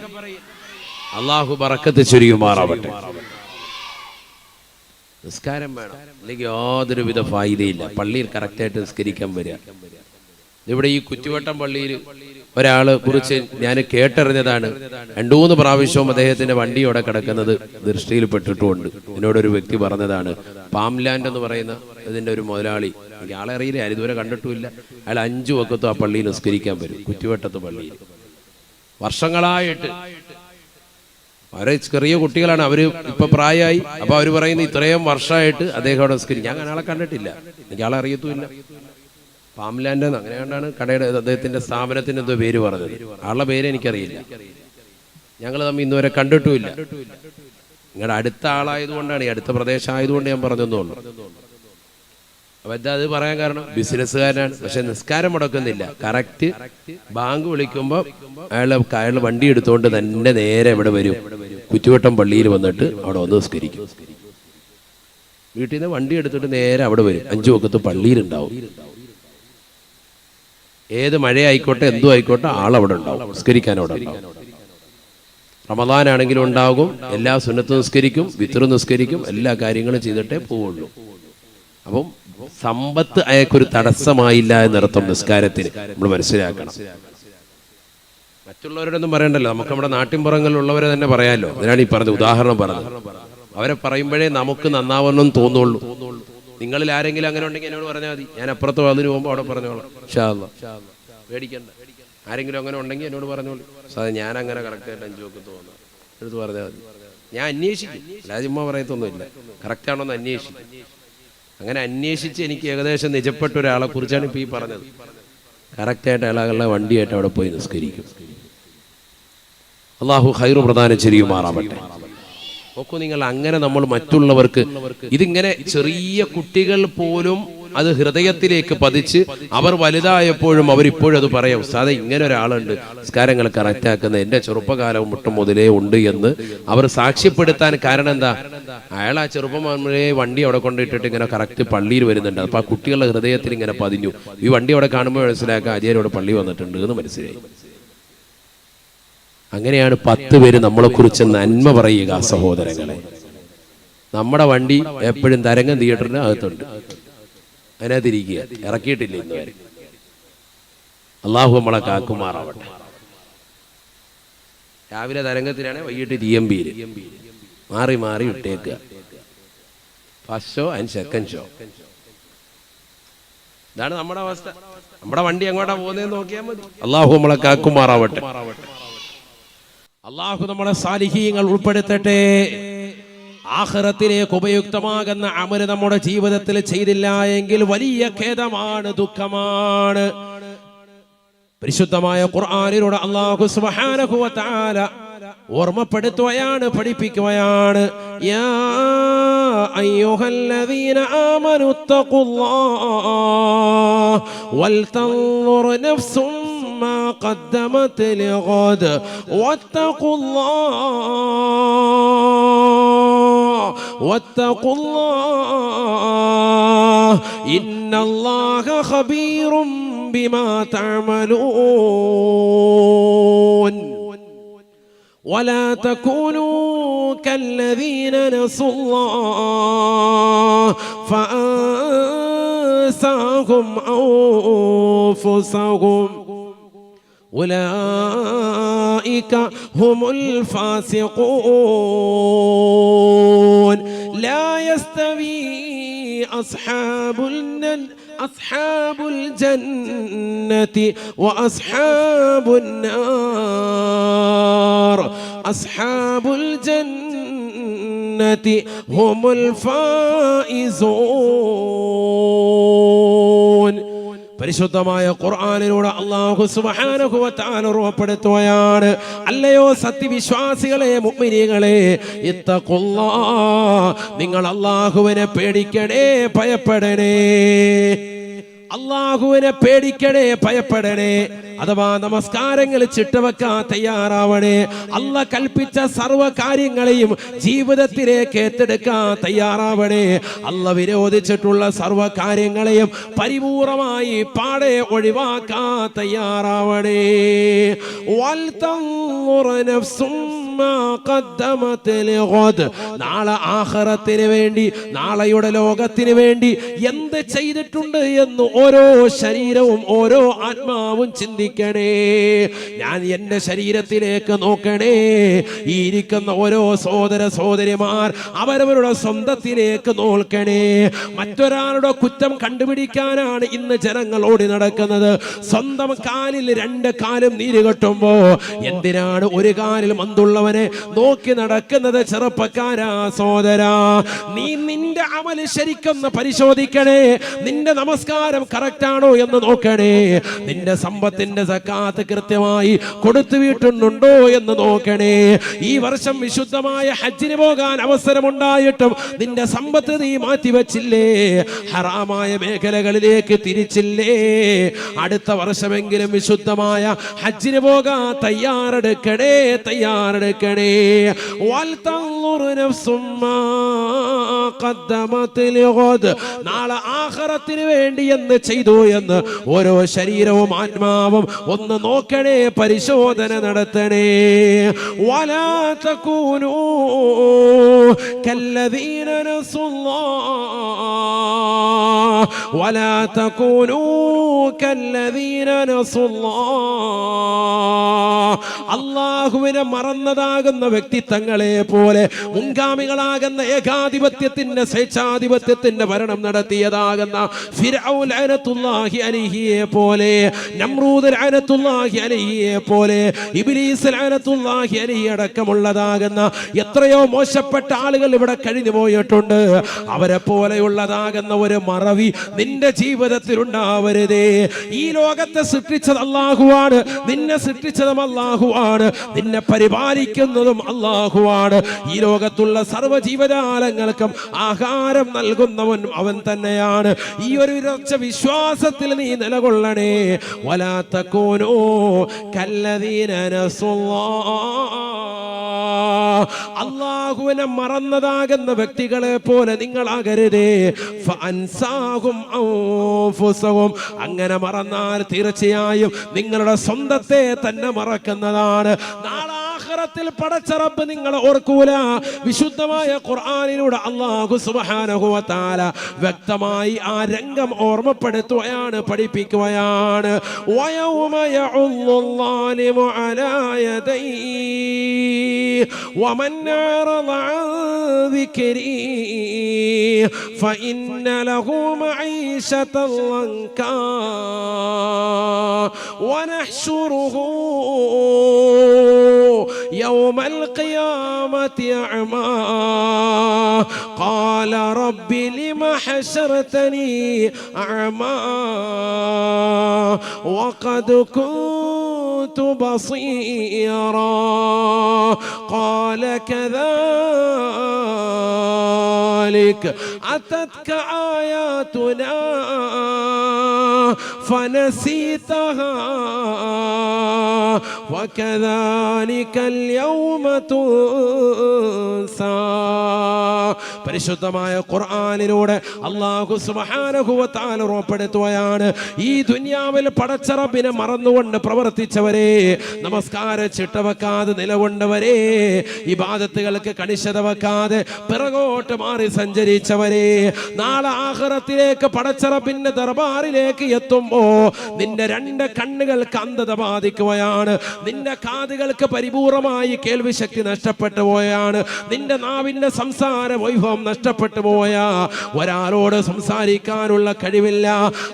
അള്ളാഹു ബറക്കത്ത് ചൊരിയുമാറാവട്ടെ. നിസ്കാരം വേണം, അല്ലെങ്കിൽ യാതൊരു വിധ ഫായിദയില്ല. പള്ളിയിൽ കറക്റ്റായിട്ട് നിസ്കരിക്കാൻ വരിക. ഇവിടെ ഈ കുറ്റിവട്ടം പള്ളിയിൽ ഒരാളെ കുറിച്ച് ഞാൻ കേട്ടറിഞ്ഞതാണ്. 2-3 പ്രാവശ്യവും അദ്ദേഹത്തിന്റെ വണ്ടി അവിടെ കിടക്കുന്നത് ദൃഷ്ടിയിൽ പെട്ടിട്ടുമുണ്ട്. എന്നോടൊരു വ്യക്തി പറഞ്ഞതാണ്, പാംലാൻഡ് എന്ന് പറയുന്ന ഇതിന്റെ ഒരു മുതലാളി, എനിക്ക് ആളെ അറിയില്ല, ഞാൻ ഇതുവരെ കണ്ടിട്ടുമില്ല. അയാൾ 5 വക്കത്തും ആ പള്ളിയിൽ നിസ്കരിക്കാൻ വരും, കുറ്റിവട്ടത്ത് പള്ളിയിൽ. വർഷങ്ങളായിട്ട് അവരെ ചെറിയ കുട്ടികളാണ്, അവര് ഇപ്പൊ പ്രായമായി. അപ്പൊ അവര് പറയുന്നത് ഇത്രയും വർഷമായിട്ട് അദ്ദേഹം അവിടെ നിസ്കരിക്കും. ഞാൻ ആളെ കണ്ടിട്ടില്ല, എനിക്ക് ആളെ അറിയത്തുമില്ല. പാംലാൻഡ് അങ്ങനെ കണ്ടാണ് കടയുടെ അദ്ദേഹത്തിന്റെ സ്ഥാപനത്തിന് എന്തോ പേര് പറഞ്ഞത്. ആളുടെ പേര് എനിക്കറിയില്ല, ഞങ്ങൾ തമ്മിൽ ഇന്നുവരെ കണ്ടിട്ടുമില്ല. നിങ്ങളുടെ അടുത്ത ആളായതുകൊണ്ടാണ്, ഈ അടുത്ത പ്രദേശം ആയതുകൊണ്ട് ഞാൻ പറഞ്ഞെന്നുള്ളൂ. അപ്പൊ എന്താ അത് പറയാൻ കാരണം? ബിസിനസ്സുകാരനാണ്, പക്ഷെ നിസ്കാരം മുടക്കുന്നില്ല. കറക്റ്റ് ബാങ്ക് വിളിക്കുമ്പോ അയാൾ വണ്ടി എടുത്തുകൊണ്ട് തന്നെ നേരെ ഇവിടെ വരും, കുറ്റിവട്ടം പള്ളിയിൽ വന്നിട്ട് അവിടെ വന്ന് നിസ്കരിക്കും. വീട്ടിൽ നിന്ന് വണ്ടി എടുത്തിട്ട് നേരെ അവിടെ വരും, 5 വക്കത്ത് പള്ളിയിലുണ്ടാവും. ഏത് മഴയായിക്കോട്ടെ എന്തോ ആയിക്കോട്ടെ ആളവിടെ ഉണ്ടാവും, നിസ്കരിക്കാൻ അവിടെ ഉണ്ടാവും. റമദാനാണെങ്കിലും ഉണ്ടാകും, എല്ലാ സുന്നത്തും നിസ്കരിക്കും, വിത്ർ നിസ്കരിക്കും, എല്ലാ കാര്യങ്ങളും ചെയ്തിട്ടേ പോവുള്ളൂ. അപ്പം സമ്പത്ത് അയാൾക്കൊരു തടസ്സമായില്ല എന്നർത്ഥം നിസ്കാരത്തിന് നമ്മൾ മനസ്സിലാക്കണം. മറ്റുള്ളവരോടൊന്നും പറയണ്ടല്ലോ, നമുക്ക് നമ്മുടെ നാട്ടിൻപുറങ്ങളിലുള്ളവരെ തന്നെ പറയാമല്ലോ. അതിനാണ് ഈ പറഞ്ഞത്, ഉദാഹരണം പറഞ്ഞത്. അവരെ പറയുമ്പോഴേ നമുക്ക് നന്നാവണമെന്ന് തോന്നുള്ളൂ. നിങ്ങളിൽ ആരെങ്കിലും അങ്ങനെ ഉണ്ടെങ്കിൽ എന്നോട് പറഞ്ഞാൽ മതി, ഞാൻ അപ്പുറത്തോ അതിന് പോകുമ്പോൾ അവിടെ പറഞ്ഞോളാം. ഇൻഷാ അല്ലാഹ്, പേടിക്കണ്ട. ആരെങ്കിലും അങ്ങനെ ഉണ്ടെങ്കിൽ എന്നോട് പറഞ്ഞോളൂ. സാറേ ഞാൻ അങ്ങനെ കറക്റ്റായിട്ട് 5 വക്കത്ത് തോന്നുന്നു എടുത്ത് പറഞ്ഞാൽ മതി, ഞാൻ അന്വേഷിക്കും. അല്ലാതെ ചുമ്മാ പറയത്തൊന്നുമില്ല, കറക്റ്റാണോ എന്ന് അന്വേഷിക്കും. അങ്ങനെ അന്വേഷിച്ച് എനിക്ക് ഏകദേശം നിജപ്പെട്ട ഒരാളെ കുറിച്ചാണ് ഇപ്പൊ ഈ പറഞ്ഞത്. കറക്റ്റായിട്ട് അയാളുടെ വണ്ടിയായിട്ട് അവിടെ പോയി നിസ്കരിക്കും. അള്ളാഹു ഖൈറു പ്രദാനം ചെയ്യുമാറാവട്ടെ. നോക്കൂ നിങ്ങൾ, അങ്ങനെ നമ്മൾ മറ്റുള്ളവർക്ക് ഇതിങ്ങനെ ചെറിയ കുട്ടികൾ പോലും അത് ഹൃദയത്തിലേക്ക് പതിച്ച് അവർ വലുതായപ്പോഴും അവരിപ്പോഴും അത് പറയാം, ഉസ്താദേ ഇങ്ങനെ ഒരാളുണ്ട് നിസ്കാരങ്ങൾ കറക്റ്റാക്കുന്ന, എൻ്റെ ചെറുപ്പകാലം മുട്ടം മുതലേ ഉണ്ട് എന്ന് അവർ സാക്ഷ്യപ്പെടുത്താൻ കാരണം എന്താ? അയാൾ ആ ചെറുപ്പം വണ്ടി അവിടെ കൊണ്ടിട്ടിട്ട് ഇങ്ങനെ കറക്റ്റ് പള്ളിയിൽ വരുന്നുണ്ട്. അപ്പൊ ആ കുട്ടികളുടെ ഹൃദയത്തിൽ ഇങ്ങനെ പതിഞ്ഞു. ഈ വണ്ടി അവിടെ കാണുമ്പോൾ മനസ്സിലാക്കുക ആചാര്യോടെ പള്ളി വന്നിട്ടുണ്ട് എന്ന് മനസ്സിലായി. അങ്ങനെയാണ് 10 പേര് നമ്മളെ കുറിച്ച് നന്മ പറയുക. സഹോദരങ്ങളെ, നമ്മുടെ വണ്ടി എപ്പോഴും തരംഗം തിയേറ്ററിന് അകത്തുണ്ട്, അതിനകത്തിരിക്കുക, ഇറക്കിയിട്ടില്ല ഇന്നുവരെ. അള്ളാഹു നമ്മളെ കാക്കുമാറാവട്ടെ. രാവിലെ തരംഗത്തിലാണ്, വൈകിട്ട് TMB. മാറി മാറി ഇട്ടേക്കുക. First show and second show. ഇതാണ് നമ്മുടെ അവസ്ഥ. നമ്മുടെ വണ്ടി എങ്ങോട്ടാ പോകുന്നതെന്ന് നോക്കിയാൽ മതി. അള്ളാഹു നമ്മളെ കാക്കുമാറാവട്ടെ. അള്ളാഹു നമ്മളെ സാലിഹീങ്ങൾ ഉൾപ്പെടുത്തട്ടെ. ആഖിറത്തിലേക്ക് ഉപയുക്തമാകുന്ന അമല് നമ്മുടെ ജീവിതത്തിൽ ചെയ്തില്ല എങ്കിൽ വലിയ ഖേദമാണ്, ദുഃഖമാണ്. പരിശുദ്ധമായ ഖുർആനിലൂടെ അല്ലാഹു സുബ്ഹാനഹു വ തആല ഓർമ്മപ്പെടുത്തുകയാണ്, പഠിപ്പിക്കുകയാണ്. യാ അയ്യുഹല്ലദീന ആമനു തഖുല്ലാഹ വൽ തൻദുർ നഫ്സും മാ ഖദ്ദമത് ലിഗദ് വത്തഖുല്ലാഹ ഇന്നല്ലാഹ ഖബീറും ബിമാ തഅമലൂൻ. ولا تكونوا كالذين نسوا الله فأنساهم أنفسهم أولئك هم الفاسقون. لا يستوي أصحاب الجنة وأصحاب النار. أصحاب الجنة هم الفائزون. പരിശുദ്ധമായ ഖുർആനിലൂടെ അല്ലാഹു സുബ്ഹാനഹു വ തആല ഓർമ്മപ്പെടുത്തുകയാണ്, അല്ലയോ സത്യവിശ്വാസികളെ, മുഅ്മിനീങ്ങളെ, ഇത്തഖുല്ലാഹ്, നിങ്ങൾ അല്ലാഹുവിനെ പേടിക്കണേ, ഭയപ്പെടണേ. അല്ലാഹുവിനെ പേടിക്കണേ, ഭയപ്പെടണേ. അഥവാ നമസ്കാരങ്ങൾ ചിട്ടവെക്കാൻ തയ്യാറാവണേ. അല്ലാഹ് കൽപ്പിച്ച സർവ്വ കാര്യങ്ങളെയും ജീവിതത്തിലേക്ക് ഏറ്റെടുക്കാൻ തയ്യാറാവണേ. അല്ലാഹ് വിരോധിച്ചിട്ടുള്ള സർവ്വ കാര്യങ്ങളെയും പരിപൂർണമായി പാടെ ഒഴിവാക്കാൻ തയ്യാറാവണേ. വൽ തൻദുർ നഫ്സും മാ ഖദ്ദമത് ലിഗദ്. നാളെ ആഖിറത്തിന് വേണ്ടി, നാളെയുടെ ലോകത്തിന് വേണ്ടി എന്ത് ചെയ്തിട്ടുണ്ട് എന്ന് ഓരോ ശരീരവും ഓരോ ആത്മാവും ചിന്തിക്കണേ. ഞാൻ എൻ്റെ ശരീരത്തിലേക്ക് നോക്കണേ. ഈ ഇരിക്കുന്ന ഓരോ സഹോദര സഹോദരിമാർ അവരവരുടെ സ്വന്തത്തിലേക്ക് നോക്കണേ. മറ്റൊരാളുടെ കുറ്റം കണ്ടുപിടിക്കാനാണ് ഇന്ന് ജനങ്ങൾ ഓടി നടക്കുന്നത്. സ്വന്തം കാലിൽ രണ്ട് കാലും നീര് കെട്ടുമ്പോ എന്തിനാണ് ഒരു കാലിൽ മന്തുള്ളവനെ നോക്കി നടക്കുന്നത്? ചെറുപ്പക്കാരാ, സഹോദരാ, നീ നിന്റെ അമല് ശരിക്കൊന്ന് പരിശോധിക്കണേ. നിന്റെ നമസ്കാരം കറക്റ്റ് ആണോ എന്ന് നോക്കണേ. നിന്റെ സമ്പത്തിന്റെ സക്കാത്ത് കൃത്യമായി കൊടുത്തു വീട്ടുന്നുണ്ടോ എന്ന് നോക്കണേ. ഈ വർഷം വിശുദ്ധമായ ഹജ്ജിന് പോകാൻ അവസരമുണ്ടായിട്ടും നിന്റെ സമ്പത്ത് നീ മാറ്റിവെച്ചില്ലേ? ഹറാമായ മേഖലകളിലേക്ക് തിരിച്ചില്ലേ? അടുത്ത വർഷമെങ്കിലും വിശുദ്ധമായ ഹജ്ജിന് പോകാൻ തയ്യാറെടുക്കണേ, തയ്യാറെടുക്കണേ. വൽ തൻദുർ നഫ്സും മാ ഖദ്ദമത് ലിഗദ്. നാളെ ആഖിറത്തിന് വേണ്ടി എന്ന് ചെയ്തു എന്ന് ഓരോ ശരീരവും ആത്മാവും ഒന്ന് നോക്കണേ, പരിശോധന നടത്തണേ. വലാ തകൂനൂ കല്ലദീന നസുല്ലാഹ് വലാ തകൂനൂ കല്ലദീന നസുല്ലാഹ്. അല്ലാഹുവിനെ മറന്നതാകുന്ന വ്യക്തിത്വങ്ങളെ പോലെ, മുൻഗാമികളാകുന്ന ഏകാധിപത്യത്തിന്റെ സ്വേച്ഛാധിപത്യത്തിന്റെ ഭരണം നടത്തിയതാകുന്ന ഫിർഔൻ ലഅനത്തുല്ലാഹി അലൈഹിയെ പോലെ, നമ്രൂദ് ലഅനത്തുല്ലാഹി അലൈഹിയെ പോലെ, ഇബ്ലീസ് ലഅനത്തുല്ലാഹി അലൈഹി അടക്കമുള്ളതാകുന്ന എത്രയോ മോശപ്പെട്ട ആളുകൾ ഇവിടെ കഴിഞ്ഞു പോയിട്ടുണ്ട്. അവരെ പോലെയുള്ളതാകുന്ന ഒരു മറവി നിന്റെ ജീവിതത്തിൽ ഉണ്ടാവരുതേ. ഈ ലോകത്തെ സൃഷ്ടിച്ചത് അല്ലാഹുവാണ്, നിന്നെ സൃഷ്ടിച്ചതും അല്ലാഹുവാണ്, നിന്നെ പരിപാലിക്കുന്നതും അല്ലാഹുവാണ്. ഈ ലോകത്തുള്ള സർവ്വ ജീവജാലങ്ങൾക്കും ആഹാരം നൽകുന്നവൻ അവൻ തന്നെയാണ്. ഈ ഒരു ഉറച്ച വിശ്വാസത്തിൽ നീ നിലകൊള്ളണേ. വലാ തകൂനൂ കല്ലദീന നസുല്ലാഹ്. അല്ലാഹുവിനെ മറന്നതാകുന്ന വ്യക്തികളെ പോലെ നിങ്ങളാകരുതേ. ഫഅൻസാഹും അൻഫുസഹും. അങ്ങനെ മറന്നാൽ തീർച്ചയായും നിങ്ങളുടെ സ്വന്തത്തെ തന്നെ മറക്കുന്നതാണ്. നാളെ ആഖിറത്തിൽ പടച്ച റബ്ബ് നിങ്ങളെ ഓർക്കൂല. വിശുദ്ധമായ ഖുർആനിലൂടെ അല്ലാഹു സുബ്ഹാനഹു വ തആല വ്യക്തമായി ആ രംഗം ഓർമ്മപ്പെടുത്തുകയാണ്, പഠിപ്പിക്കുകയാണ്. വയൗമ യഉല്ലാലിമു അലാ യദൈഹി വമൻ അറദ അൻ ദിക്രി ഫഇന്ന ലഹു മഈശതൻ ലൻകാ വനഹ്ശുറുഹു يوم القيامة أعمى قال رب لم حشرتني أعمى وقد كنت بصيرا قال كذلك أتتك آياتنا فنسيتها وكذلك اليوم تنسى. പരിശുദ്ധമായ ഖുർആനിലൂടെ അല്ലാഹു സുബ്ഹാനഹു വ തആല ഉറപ്പെടുത്തുകയാണ്, ഈ ദുനിയാവിൽ പടച്ച റബ്ബിനെ മറന്നുകൊണ്ട് പ്രവർത്തിച്ചവരെ, നമസ്കാരം ചിട്ടവെക്കാതെ നിലകൊണ്ടവരെ, ഇബാദത്തുകൾക്ക് കണിശത വെക്കാതെ പിറകോട്ട് മാറി സഞ്ചരിച്ചവരെ, നാളെ ആഖിറത്തിലേക്ക് പടച്ച റബ്ബിന്റെ ദർബാറിലേക്ക് എത്തുമ്പോ നിന്റെ രണ്ട് കണ്ണുകൾക്ക് അന്ധത ബാധിക്കുകയാണ്, നിന്റെ കാതുകൾക്ക് പരിപൂർണമായി കേൾവി ശക്തി നഷ്ടപ്പെട്ടു പോയാണ്, നിന്റെ നാവിന്റെ സംസാര വൈഭവം നഷ്ടപ്പെട്ടു പോയാ, ഒരാളോട് സംസാരിക്കാനുള്ള കഴിവില്ല,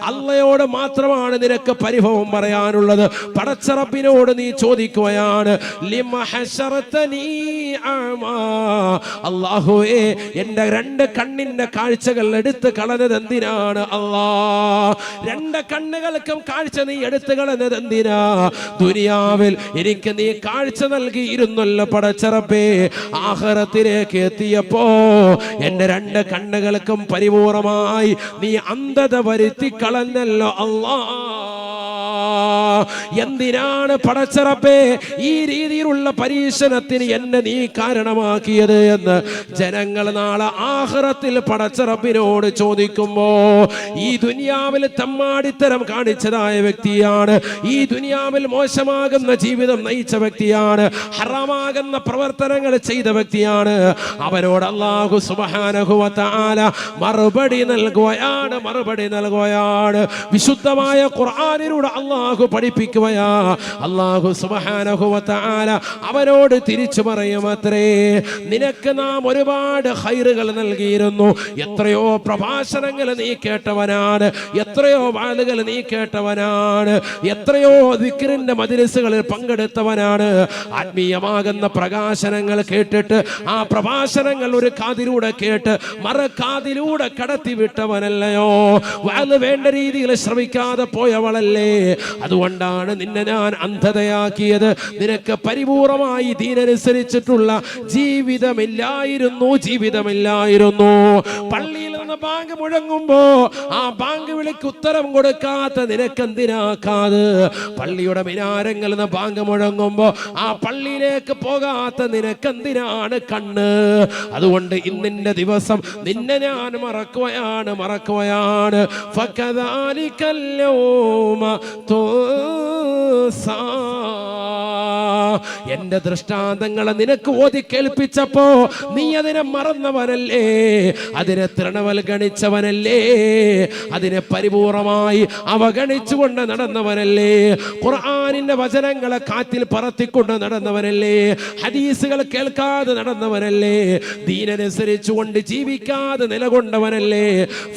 അള്ളയോട് മാത്രമാണ് നിനക്ക് പരിഭവം പറയാനുള്ളത്. പടച്ച റബ്ബിനോട് നീ ചോദിക്കുകയാണ്, ലിമ ഹശറതനീ അഅ്മാ, അല്ലാഹുവേ എന്റെ രണ്ട് കണ്ണിന്റെ കാഴ്ചകൾ എടുത്തു കളഞ്ഞത് എന്തിനാണ് അല്ലാ? രണ്ട് കണ്ണുകൾക്കും കാഴ്ച നീ എടുത്തു കളഞ്ഞത് എന്തിനാ? ദുനിയാവിൽ എനിക്ക് നീ കാഴ്ച നൽകിയിരുന്നല്ലോ പടച്ച റബ്ബേ, ആഖിറത്തിലേക്ക് എത്തിയപ്പോ എന്റെ രണ്ട് കണ്ണുകൾക്കും പരിപൂർണമായി നീ അന്ധത വരുത്തി കളഞ്ഞല്ലോ അല്ലാ. എന്തിനാണ് പടച്ച റബ്ബേ ഈ രീതിയിലുള്ള പരീക്ഷണത്തിന് എന്നെ നീ കാരണമാക്കിയത് എന്ന് ജനങ്ങൾ നാളെ ആഖിറത്തിൽ പടച്ച റബ്ബിനോട് ചോദിക്കുമ്പോ, ഈ ദുനിയാവിൽ തമ്മാടിത്തരം കാണിച്ചതായ വ്യക്തിയാണ്, ഈ ദുനിയാവിൽ മോശമാകുന്ന ജീവിതം നയിച്ച വ്യക്തിയാണ്, ഹറാമാകുന്ന പ്രവർത്തനങ്ങൾ ചെയ്ത വ്യക്തിയാണ്, അവരോട് അല്ലാഹു സുബ്ഹാനഹു വ തആല മറുപടി നൽകുകയാണ്. വിശുദ്ധമായ ഖുർആനിലൂടെ അല്ലാഹു പഠിപ്പിക്കുകയാ, അല്ലാഹു സുബ്ഹാനഹു വ തആല അവനോട് തിരിച്ചു പറയുമത്രേ, നിനക്ക് നാം ഒരുപാട് ഖൈറുകൾ നൽകിയിരുന്നു, എത്രയോ പ്രഭാഷണങ്ങൾ നീ കേട്ടവനാണ്, എത്രയോ വാളുകൾ നീ കേട്ടവനാണ്, എത്രയോ ദിക്റിന്റെ മജ്‌ലിസുകളിൽ പങ്കെടുത്തവനാണ്, ആത്മീയമാകുന്ന പ്രകാശനങ്ങൾ കേട്ടിട്ട് ആ പ്രഭാഷണങ്ങൾ ഒരു കാതിലൂടെ കേട്ട് മറുകാതിലൂടെ കടത്തിവിട്ടവനല്ലയോ? വാള് വേണ്ട രീതിയിൽ ശ്രമിക്കാതെ പോയവളല്ലേ? അതുകൊണ്ടാണ് നിന്നെ ഞാൻ അന്ധതയാക്കിയത്. നിനക്ക് പരിപൂർണമായി ദീനനുസരിച്ചിട്ടുള്ള ജീവിതമില്ലായിരുന്നു. പള്ളിയിൽ നിന്ന് ബാങ്ക് മുഴങ്ങുമ്പോ ആ ബാങ്ക് വിളിക്ക് ഉത്തരം കൊടുക്കാത്ത നിനക്കെന്തിനാക്കാത്? പള്ളിയുടെ മിനാരങ്ങളിൽ നിന്ന് ബാങ്ക് മുഴങ്ങുമ്പോ ആ പള്ളിയിലേക്ക് പോകാത്ത നിനക്കെന്തിനാണ് കണ്ണ്? അതുകൊണ്ട് ഇന്നിന്റെ ദിവസം നിന്നെ ഞാൻ മറക്കുകയാണ്. ഫകദാലികൽ യൗമ തുൻസാ. എന്റെ ദൃഷ്ടാന്തങ്ങളെ നിനക്ക് ഓതി കേൾപ്പിച്ചപ്പോ നീ അതിനെ മറന്നവനല്ലേ, അതിനെ തൃണവൽഗണിച്ചവനല്ലേ, അതിനെ പരിപൂർണമായി അവഗണിച്ചുകൊണ്ട് നടന്നവനല്ലേ, ഖുർആനിന്റെ വചനങ്ങളെ കാറ്റിൽ പറത്തിക്കൊണ്ട് നടന്നവനല്ലേ, ഹദീസുകൾ കേൾക്കാതെ നടന്നവനല്ലേ, ദീനനുസരിച്ചുകൊണ്ട് ജീവിക്കാതെ നിലകൊണ്ടവനല്ലേ.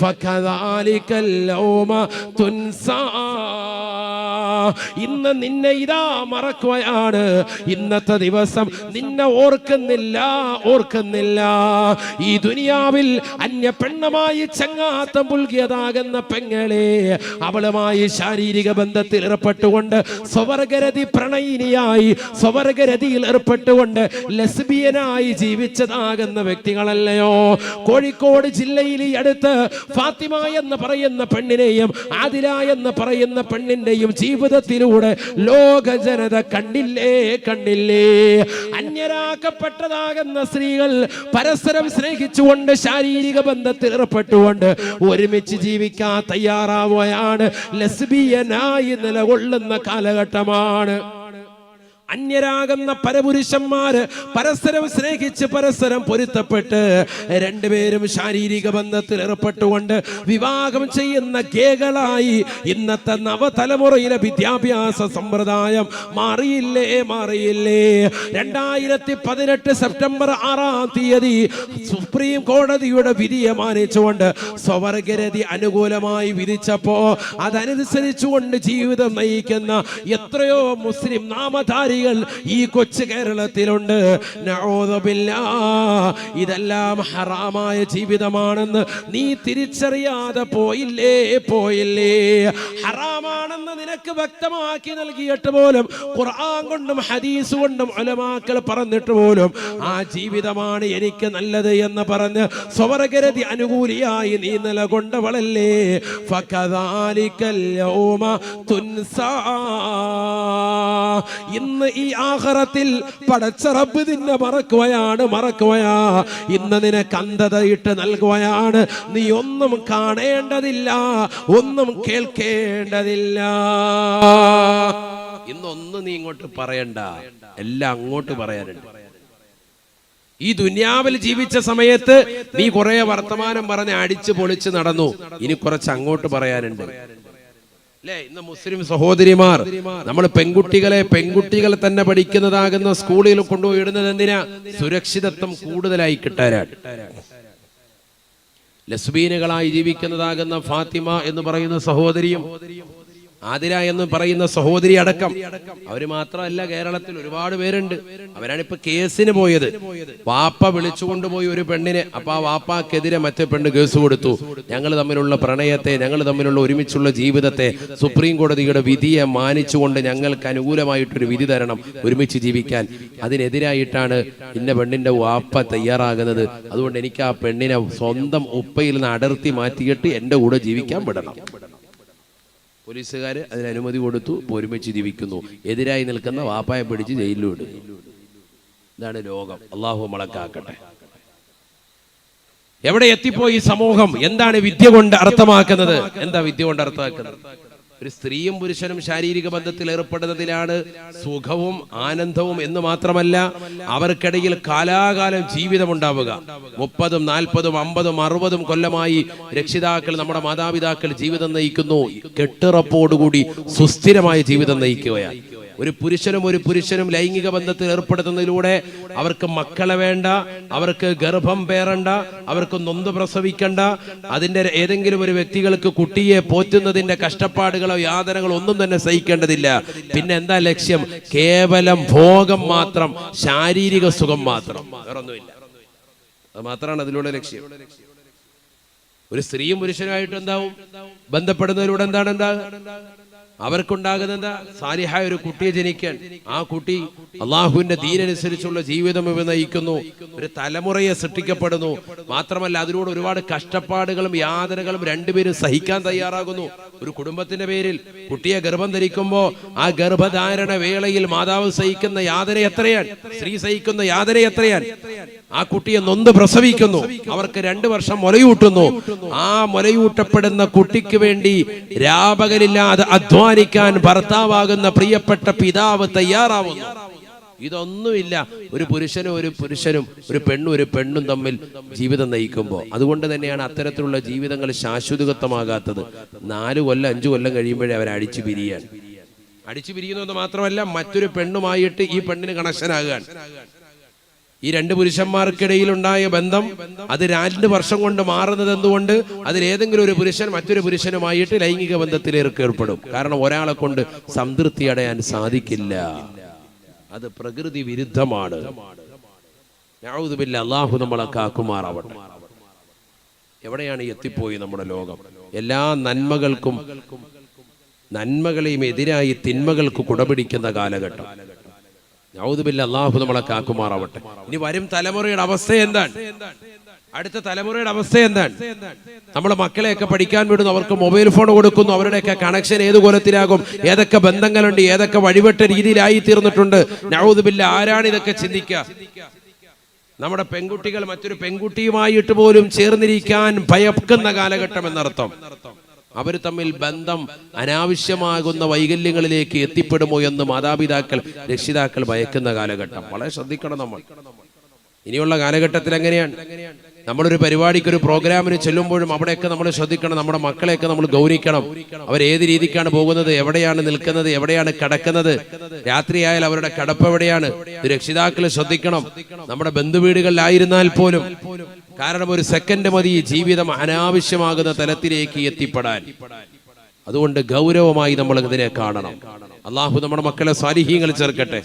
ഫകദാലികൽ യൗമ തുൻസാ. ഇന്ന് നിന്നെ ഇതാ മറക്കുകയാണ്. ഇന്നത്തെ ദിവസം നിന്നെ ഓർക്കുന്നില്ല. ഈ ദുനിയാവിൽ അന്യ പെണ്ണുമായി ചങ്ങാത്തം പുൽകിയതാകുന്ന പെങ്ങളെ, അവളുമായി ശാരീരിക ബന്ധത്തിൽ ഏർപ്പെട്ടുകൊണ്ട് സ്വവർഗരതി പ്രണയിനിയായി സ്വവർഗരതിയിൽ ഏർപ്പെട്ടുകൊണ്ട് ലെസ്ബിയനായി ജീവിച്ചതാകുന്ന വ്യക്തികളല്ലയോ? കോഴിക്കോട് ജില്ലയിൽ ഈ അടുത്ത് ഫാത്തിമ എന്ന് പറയുന്ന പെണ്ണിനെയും ആദില എന്ന് പറയുന്ന പെണ്ണിന്റെയും ജീവിതത്തിലൂടെ ലോക ജനത കണ്ടില്ലേ? അന്യരാക്കപ്പെട്ടതാകുന്ന സ്ത്രീകൾ പരസ്പരം സ്നേഹിച്ചുകൊണ്ട് ശാരീരിക ബന്ധത്തിൽ ഏർപ്പെട്ടുകൊണ്ട് ഒരുമിച്ച് ജീവിക്കാൻ തയ്യാറാവുകയാണ്. ലെസ്ബിയനായി നിലകൊള്ളുന്ന കാലഘട്ടമാണ്. അന്യരാകുന്ന പരപുരുഷന്മാര് പരസ്പരം സ്നേഹിച്ച് പരസ്പരം പൊരുത്തപ്പെട്ട് രണ്ടുപേരും ശാരീരിക ബന്ധത്തിൽ ഏർപ്പെട്ടുകൊണ്ട് വിവാഹം ചെയ്യുന്ന ഗേകളായി ഇന്നത്തെ നവതലമുറയിലെ വിദ്യാഭ്യാസ സമ്പ്രദായം മാറിയില്ലേ? 2018 സെപ്റ്റംബർ 6-ാം തീയതി സുപ്രീം കോടതിയുടെ വിധിയെ മാനിച്ചുകൊണ്ട് സ്വവർഗരതി അനുകൂലമായി വിധിച്ചപ്പോ അതനുസരിച്ചുകൊണ്ട് ജീവിതം നയിക്കുന്ന എത്രയോ മുസ്ലിം നാമധാരി ഈ കൊച്ചു കേരളത്തിലുണ്ട്. ഇതെല്ലാം ഹറാമായ ജീവിതമാണെന്ന് നീ തിരിച്ചറിയാതെ പോയില്ലേ? ഹറാമാണെന്ന് നിനക്ക് വ്യക്തമാക്കി നൽകിയിട്ട് പോലും ഖുർആൻ കൊണ്ടും ഹദീസ് കൊണ്ടും ഉലമാക്കൾ പറഞ്ഞിട്ട് പോലും ആ ജീവിതമാണ് എനിക്ക് നല്ലത് എന്ന് പറഞ്ഞ് സ്വവർഗരതി അനുകൂലിയായി നീ നിലകൊണ്ടവളല്ലേ? ഫകദാലികൽ യൗമ തുൻസാ. ഇന്ന് ഈ ആഖിറത്തിൽ പടച്ച റബ്ബ് നിന്നെ മറക്കുകയാ. ഇന്ന് നിനക്ക് അന്ധതയിട്ട് നൽകുകയാണ്. നീ ഒന്നും കാണേണ്ടതില്ല, ഒന്നും കേൾക്കേണ്ടതില്ല. ഇന്നൊന്നും നീ ഇങ്ങോട്ട് പറയണ്ട, എല്ലാം അങ്ങോട്ട് പറയാനുണ്ട്. ഈ ദുനിയാവിൽ ജീവിച്ച സമയത്ത് നീ കുറെ വർത്തമാനം പറഞ്ഞ് അടിച്ചു പൊളിച്ച് നടന്നു. ഇനി കുറച്ച് അങ്ങോട്ട് പറയാനുണ്ട്. ഇന്ന് മുസ്ലിം സഹോദരിമാർ നമ്മൾ പെൺകുട്ടികളെ തന്നെ പഠിക്കുന്നതാകുന്ന സ്കൂളിൽ കൊണ്ടുപോയി ഇടുന്നത് എന്തിനാ? സുരക്ഷിതത്വം കൂടുതലായി കിട്ടാനാണ്. ലസ്ബീനുകളായി ജീവിക്കുന്നതാകുന്ന ഫാത്തിമ എന്ന് പറയുന്ന സഹോദരിയും ആതിര എന്ന് പറയുന്ന സഹോദരി അടക്കം അവര് മാത്രമല്ല, കേരളത്തിൽ ഒരുപാട് പേരുണ്ട്. അവരാണ് ഇപ്പൊ കേസിന് പോയത്. വാപ്പ വിളിച്ചുകൊണ്ടുപോയി ഒരു പെണ്ണിനെ. അപ്പൊ ആ വാപ്പാക്കെതിരെ മറ്റേ പെണ്ണ് കേസ് കൊടുത്തു. ഞങ്ങൾ തമ്മിലുള്ള പ്രണയത്തെ, ഞങ്ങൾ തമ്മിലുള്ള ഒരുമിച്ചുള്ള ജീവിതത്തെ സുപ്രീം കോടതിയുടെ വിധിയെ മാനിച്ചുകൊണ്ട് ഞങ്ങൾക്ക് അനുകൂലമായിട്ടൊരു വിധി തരണം, ഒരുമിച്ച് ജീവിക്കാൻ. അതിനെതിരായിട്ടാണ് ഇന്ന പെണ്ണിന്റെ വാപ്പ തയ്യാറാകുന്നത്. അതുകൊണ്ട് എനിക്ക് ആ പെണ്ണിനെ സ്വന്തം ഉപ്പയിൽ നിന്ന് അടർത്തി മാറ്റിയിട്ട് എന്റെ കൂടെ ജീവിക്കാൻ വിടണം. പോലീസുകാർ അതിന് അനുമതി കൊടുത്തു. ഒരുമിച്ച് ജീവിക്കുന്നു. എതിരായി നിൽക്കുന്ന വാപ്പായെ പിടിച്ച് ജയിലിലും. ഇതാണ് ലോകം. അള്ളാഹു മളക്കാക്കട്ടെ. എവിടെ എത്തിപ്പോയി സമൂഹം? എന്താണ് വിദ്യ കൊണ്ട് അർത്ഥമാക്കുന്നത്? എന്താ വിദ്യ കൊണ്ട് അർത്ഥമാക്കുന്നത്? ഒരു സ്ത്രീയും പുരുഷനും ശാരീരിക ബന്ധത്തിൽ ഏർപ്പെടുന്നതിലാണ് സുഖവും ആനന്ദവും എന്ന് മാത്രമല്ല, അവർക്കിടയിൽ കാലാകാലം ജീവിതം ഉണ്ടാവുക. 30, 40, 50, 60 കൊല്ലമായി രക്ഷിതാക്കൾ, നമ്മുടെ മാതാപിതാക്കൾ ജീവിതം നയിക്കുന്നു. കെട്ടുറപ്പോടുകൂടി സുസ്ഥിരമായ ജീവിതം നയിക്കുകയാണ്. ഒരു പുരുഷനും ലൈംഗിക ബന്ധത്തിൽ ഏർപ്പെടുത്തുന്നതിലൂടെ അവർക്ക് മക്കളെ വേണ്ട, അവർക്ക് ഗർഭം പേറണ്ട, അവർക്ക് നൊന്ത് പ്രസവിക്കണ്ട, അതിന്റെ ഏതെങ്കിലും ഒരു വ്യക്തികൾക്ക് കുട്ടിയെ പോറ്റുന്നതിന്റെ കഷ്ടപ്പാടുകളോ യാതനകളോ ഒന്നും തന്നെ സഹിക്കേണ്ടതില്ല. പിന്നെ എന്താ ലക്ഷ്യം? കേവലം ഭോഗം മാത്രം, ശാരീരിക സുഖം മാത്രം, വേറൊന്നുമില്ല. അത് മാത്രമാണ് അതിലൂടെ ലക്ഷ്യം. ഒരു സ്ത്രീയും പുരുഷനുമായിട്ട് എന്താവും? ബന്ധപ്പെടുന്നതിലൂടെ എന്താണ് അവർക്കുണ്ടാകുന്ന എന്താ? സാലിഹായ ഒരു കുട്ടിയെ ജനിക്കാൻ. ആ കുട്ടി അള്ളാഹുവിന്റെ ദീനനുസരിച്ചുള്ള ജീവിതം നയിക്കുന്നു. ഒരു തലമുറയെ സൃഷ്ടിക്കപ്പെടുന്നു. മാത്രമല്ല അതിലൂടെ ഒരുപാട് കഷ്ടപ്പാടുകളും യാതനകളും രണ്ടുപേരും സഹിക്കാൻ തയ്യാറാകുന്നു. ഒരു കുടുംബത്തിന്റെ പേരിൽ കുട്ടിയെ ഗർഭം ധരിക്കുമ്പോ ആ ഗർഭധാരണ വേളയിൽ മാതാവ് സഹിക്കുന്ന യാതന എത്രയാണ്? സ്ത്രീ സഹിക്കുന്ന യാതന എത്രയാണ്? ആ കുട്ടിയെ നൊന്ത് പ്രസവിക്കുന്നു. അവർക്ക് 2 വർഷം മുലയൂട്ടുന്നു. ആ മുലയൂട്ടപ്പെടുന്ന കുട്ടിക്ക് വേണ്ടി രാപകലില്ലാതെ അധ്വാനിക്കാൻ ഭർത്താവാകുന്ന പ്രിയപ്പെട്ട പിതാവ് തയ്യാറാവുന്നു. ഇതൊന്നുമില്ല ഒരു പുരുഷനും ഒരു പെണ്ണും തമ്മിൽ ജീവിതം നയിക്കുമ്പോൾ. അതുകൊണ്ട് തന്നെയാണ് അത്തരത്തിലുള്ള ജീവിതങ്ങൾ ശാശ്വതത്വമാകാത്തത്. 4 കൊല്ലം 5 കൊല്ലം കഴിയുമ്പോഴേ അവർ അടിച്ചു പിരിയുന്നത് മാത്രമല്ല, മറ്റൊരു പെണ്ണുമായിട്ട് ഈ പെണ്ണിന് കണക്ഷനാകാൻ. ഈ 2 പുരുഷന്മാർക്കിടയിലുണ്ടായ ബന്ധം അത് 2 വർഷം കൊണ്ട് മാറുന്നത് എന്തുകൊണ്ട്? അതിലേതെങ്കിലും ഒരു പുരുഷൻ മറ്റൊരു പുരുഷനുമായിട്ട് ലൈംഗിക ബന്ധത്തിൽ ഏർപ്പെടും. കാരണം ഒരാളെ കൊണ്ട് സംതൃപ്തി അടയാൻ സാധിക്കില്ല. അത് പ്രകൃതി വിരുദ്ധമാണ്. അല്ലാഹു നമ്മളെ കാക്കുമാറാവട്ടെ. എവിടെയാണ് എത്തിപ്പോയി നമ്മുടെ ലോകം? എല്ലാ നന്മകളെയും എതിരായി തിന്മകൾക്ക് കുടപിടിക്കുന്ന കാലഘട്ടം. അല്ലാഹു നമ്മളെ കാക്കുമാറാവട്ടെ. ഇനി വരും തലമുറയുടെ അവസ്ഥ എന്താണ്? അടുത്ത തലമുറയുടെ അവസ്ഥ എന്താണ്? നമ്മളെ മക്കളെയൊക്കെ പഠിക്കാൻ വിടുന്നു, അവർക്ക് മൊബൈൽ ഫോൺ കൊടുക്കുന്നു. അവരുടെയൊക്കെ കണക്ഷൻ ഏത് കോലത്തിലാകും? ഏതൊക്കെ ബന്ധങ്ങളുണ്ട്? ഏതൊക്കെ വഴിവെട്ട രീതിയിലായി തീർന്നിട്ടുണ്ട്? നഊദുബില്ല. ആരാണ് ഇതൊക്കെ ചിന്തിക്കുക? നമ്മുടെ പെൺകുട്ടികൾ മറ്റൊരു പെൺകുട്ടിയുമായിട്ട് പോലും ചേർന്നിരിക്കാൻ ഭയക്കുന്ന കാലഘട്ടം എന്നർത്ഥം. അവർ തമ്മിൽ ബന്ധം അനാവശ്യമാകുന്ന വൈകല്യങ്ങളിലേക്ക് എത്തിപ്പെടുമോ എന്ന് മാതാപിതാക്കൾ രക്ഷിതാക്കൾ ഭയക്കുന്ന കാലഘട്ടം. വളരെ ശ്രദ്ധിക്കണം നമ്മൾ. ഇനിയുള്ള കാലഘട്ടത്തിൽ എങ്ങനെയാണ്? നമ്മളൊരു പരിപാടിക്ക്, ഒരു പ്രോഗ്രാമിന് ചെല്ലുമ്പോഴും അവിടെയൊക്കെ നമ്മൾ ശ്രദ്ധിക്കണം. നമ്മുടെ മക്കളെയൊക്കെ നമ്മൾ ഗൗനിക്കണം. അവരേത് രീതിക്കാണ് പോകുന്നത്, എവിടെയാണ് നിൽക്കുന്നത്, എവിടെയാണ് കിടക്കുന്നത്, രാത്രിയായാൽ അവരുടെ കിടപ്പ് എവിടെയാണ്, ഇത് രക്ഷിതാക്കൾ ശ്രദ്ധിക്കണം. നമ്മുടെ ബന്ധുവീടുകളിലായിരുന്നാൽ പോലും. കാരണം ഒരു സെക്കൻഡ് മതി ജീവിതം അനാവശ്യമാകുന്ന തലത്തിലേക്ക് എത്തിപ്പെടാൻ. അതുകൊണ്ട് ഗൗരവമായി നമ്മൾ ഇതിനെ കാണണം. അള്ളാഹു നമ്മുടെ മക്കളെ സാലിഹീങ്ങൾ ചേർക്കട്ടെ.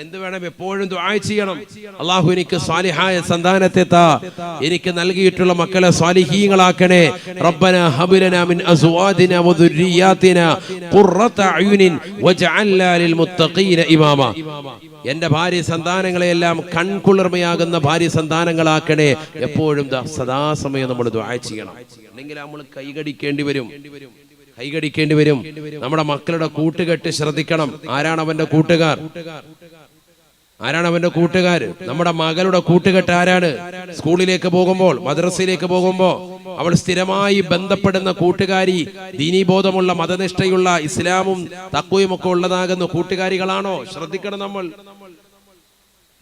എന്ത് വേണം? എപ്പോഴും ദുആ ചെയ്യണം. അള്ളാഹു എനിക്ക് സാലിഹായ സന്താനത്തെ താ, എനിക്ക് നൽകിയിട്ടുള്ള മക്കളെ സാലിഹീങ്ങളാക്കണേ. റബ്ബനാ ഹബ് ലനാ മിൻ അസ്വാദിനാ വദുർരിയാതിനാ ഖുർറത അയുനിൻ വജഅൽനാ ലിൽ മുത്തഖീന ഇമാമ. എന്റെ ഭാര്യ സന്താനങ്ങളെയെല്ലാം കൺകുളിർമയാകുന്ന ഭാര്യ സന്താനങ്ങളാക്കണേ. എപ്പോഴും സദാസമയം നമ്മൾ ദുആ ചെയ്യണം. അല്ലെങ്കിൽ നമ്മൾ കൈകടിക്കേണ്ടി വരും. നമ്മുടെ മക്കളുടെ കൂട്ടുകെട്ട് ശ്രദ്ധിക്കണം. ആരാണ് അവന്റെ കൂട്ടുകാർ? നമ്മുടെ മകളുടെ കൂട്ടുകെട്ട് ആരാണ്? സ്കൂളിലേക്ക് പോകുമ്പോൾ, മദ്രസയിലേക്ക് പോകുമ്പോൾ അവൾ സ്ഥിരമായി ബന്ധപ്പെടുന്ന കൂട്ടുകാരി ദീനീബോധമുള്ള, മതനിഷ്ഠയുള്ള, ഇസ്ലാമും തഖ്വയും ഒക്കെ ഉള്ളതാകുന്ന കൂട്ടുകാരികളാണോ? ശ്രദ്ധിക്കണം നമ്മൾ.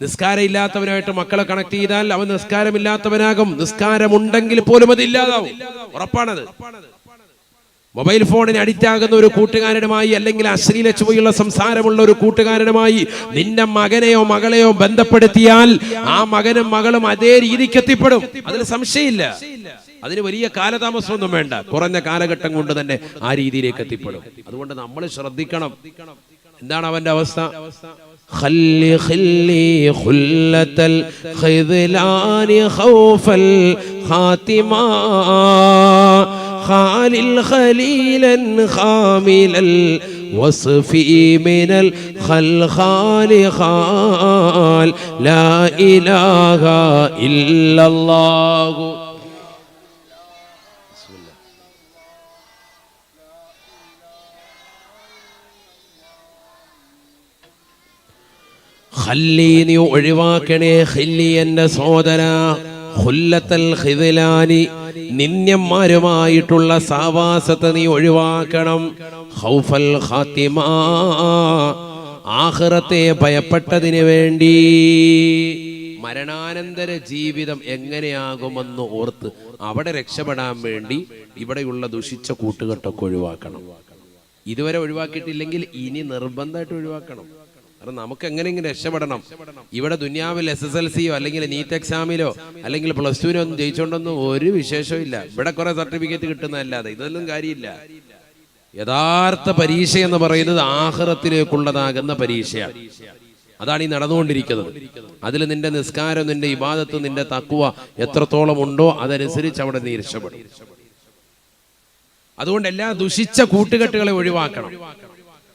നിസ്കാരം ഇല്ലാത്തവനായിട്ട് മക്കളെ കണക്ട് ചെയ്താൽ അവൻ നിസ്കാരമില്ലാത്തവനാകും. നിസ്കാരമുണ്ടെങ്കിൽ പോലും അത് ഇല്ലാതാവും. ഉറപ്പാണത്. മൊബൈൽ ഫോണിന് അഡിക്റ്റ് ആകുന്ന ഒരു കൂട്ടുകാരനുമായി, അല്ലെങ്കിൽ അശ്ലീല ചുവയുള്ള സംസാരമുള്ള ഒരു കൂട്ടുകാരനുമായി നിന്റെ മകനെയോ മകളെയോ ബന്ധപ്പെടുത്തിയാൽ ആ മകനും മകളും അതേ രീതിക്ക് എത്തിപ്പെടും. അതിൽ സംശയമില്ല. അതിന് വലിയ കാലതാമസമൊന്നും വേണ്ട. കുറഞ്ഞ കാലഘട്ടം കൊണ്ട് തന്നെ ആ രീതിയിലേക്ക് എത്തിപ്പെടും. അതുകൊണ്ട് നമ്മൾ ശ്രദ്ധിക്കണം. എന്താണ് അവന്റെ അവസ്ഥ? خلي خلة الخذلان خوف الخاتمة خالل خليلا خامل الوصف من الخلخال خال لا إله إلا الله. ഖല്ലി, നീ ഒഴിവാക്കണേ. ഖല്ലി, എന്റെ സഹോദര, ഖുല്ലത്തൽ ഖിദ്ലാനി, നിന്യന്മാരുമായിട്ടുള്ള സാവാസത്തെ നീ ഒഴിവാക്കണം. ഖൗഫൽ ഖാത്തിമ, ആഖിറത്തെ ഭയപ്പെട്ടതിന് വേണ്ടി. മരണാനന്തര ജീവിതം എങ്ങനെയാകുമെന്ന് ഓർത്ത് അവിടെ രക്ഷപ്പെടാൻ വേണ്ടി ഇവിടെയുള്ള ദുഷിച്ച കൂട്ടുകെട്ടൊക്കെ ഒഴിവാക്കണം. ഇതുവരെ ഒഴിവാക്കിയിട്ടില്ലെങ്കിൽ ഇനി നിർബന്ധമായിട്ട് ഒഴിവാക്കണം. കാരണം നമുക്ക് എങ്ങനെയെങ്കിലും രക്ഷപ്പെടണം. ഇവിടെ ദുനിയാവിൽ SSLCയോ അല്ലെങ്കിൽ നീറ്റ് എക്സാമിലോ അല്ലെങ്കിൽ +2 ഒന്നും ജയിച്ചോണ്ടൊന്നും ഒരു വിശേഷവും ഇല്ല. ഇവിടെ കുറെ സർട്ടിഫിക്കറ്റ് കിട്ടുന്നതല്ലാതെ ഇതൊന്നും കാര്യമില്ല. യഥാർത്ഥ പരീക്ഷ എന്ന് പറയുന്നത് ആഖിറത്തിലേക്കുള്ളതാകുന്ന പരീക്ഷയാണ്. അതാണ് ഈ നടന്നുകൊണ്ടിരിക്കുന്നത്. അതിൽ നിന്റെ നിസ്കാരം, നിന്റെ ഇബാദത്ത്, നിന്റെ തഖ്വ എത്രത്തോളം ഉണ്ടോ അതനുസരിച്ച് അവിടെ നീ രക്ഷപ്പെടും. അതുകൊണ്ട് എല്ലാ ദുഷിച്ച കൂട്ടുകെട്ടുകളെ ഒഴിവാക്കണം.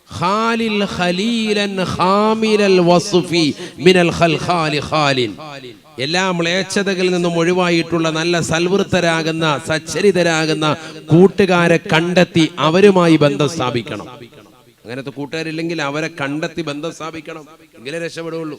ഖാലിൽ ഖലീലൻ ഖാമിലൽ വസ്ഫി മിനൽ ഖൽഖാലി ഖാലിൻ, എല്ലാ മ്ലേച്ഛതകളിൽ നിന്നും ഒഴിവായിട്ടുള്ള നല്ല സൽവൃത്തരാകുന്ന സച്ചരിതരാകുന്ന കൂട്ടുകാരെ കണ്ടെത്തി അവരുമായി ബന്ധം സ്ഥാപിക്കണം. അങ്ങനത്തെ കൂട്ടുകാരില്ലെങ്കിൽ അവരെ കണ്ടെത്തി ബന്ധം സ്ഥാപിക്കണം. എങ്കിലേ രക്ഷപ്പെടുകയുള്ളൂ.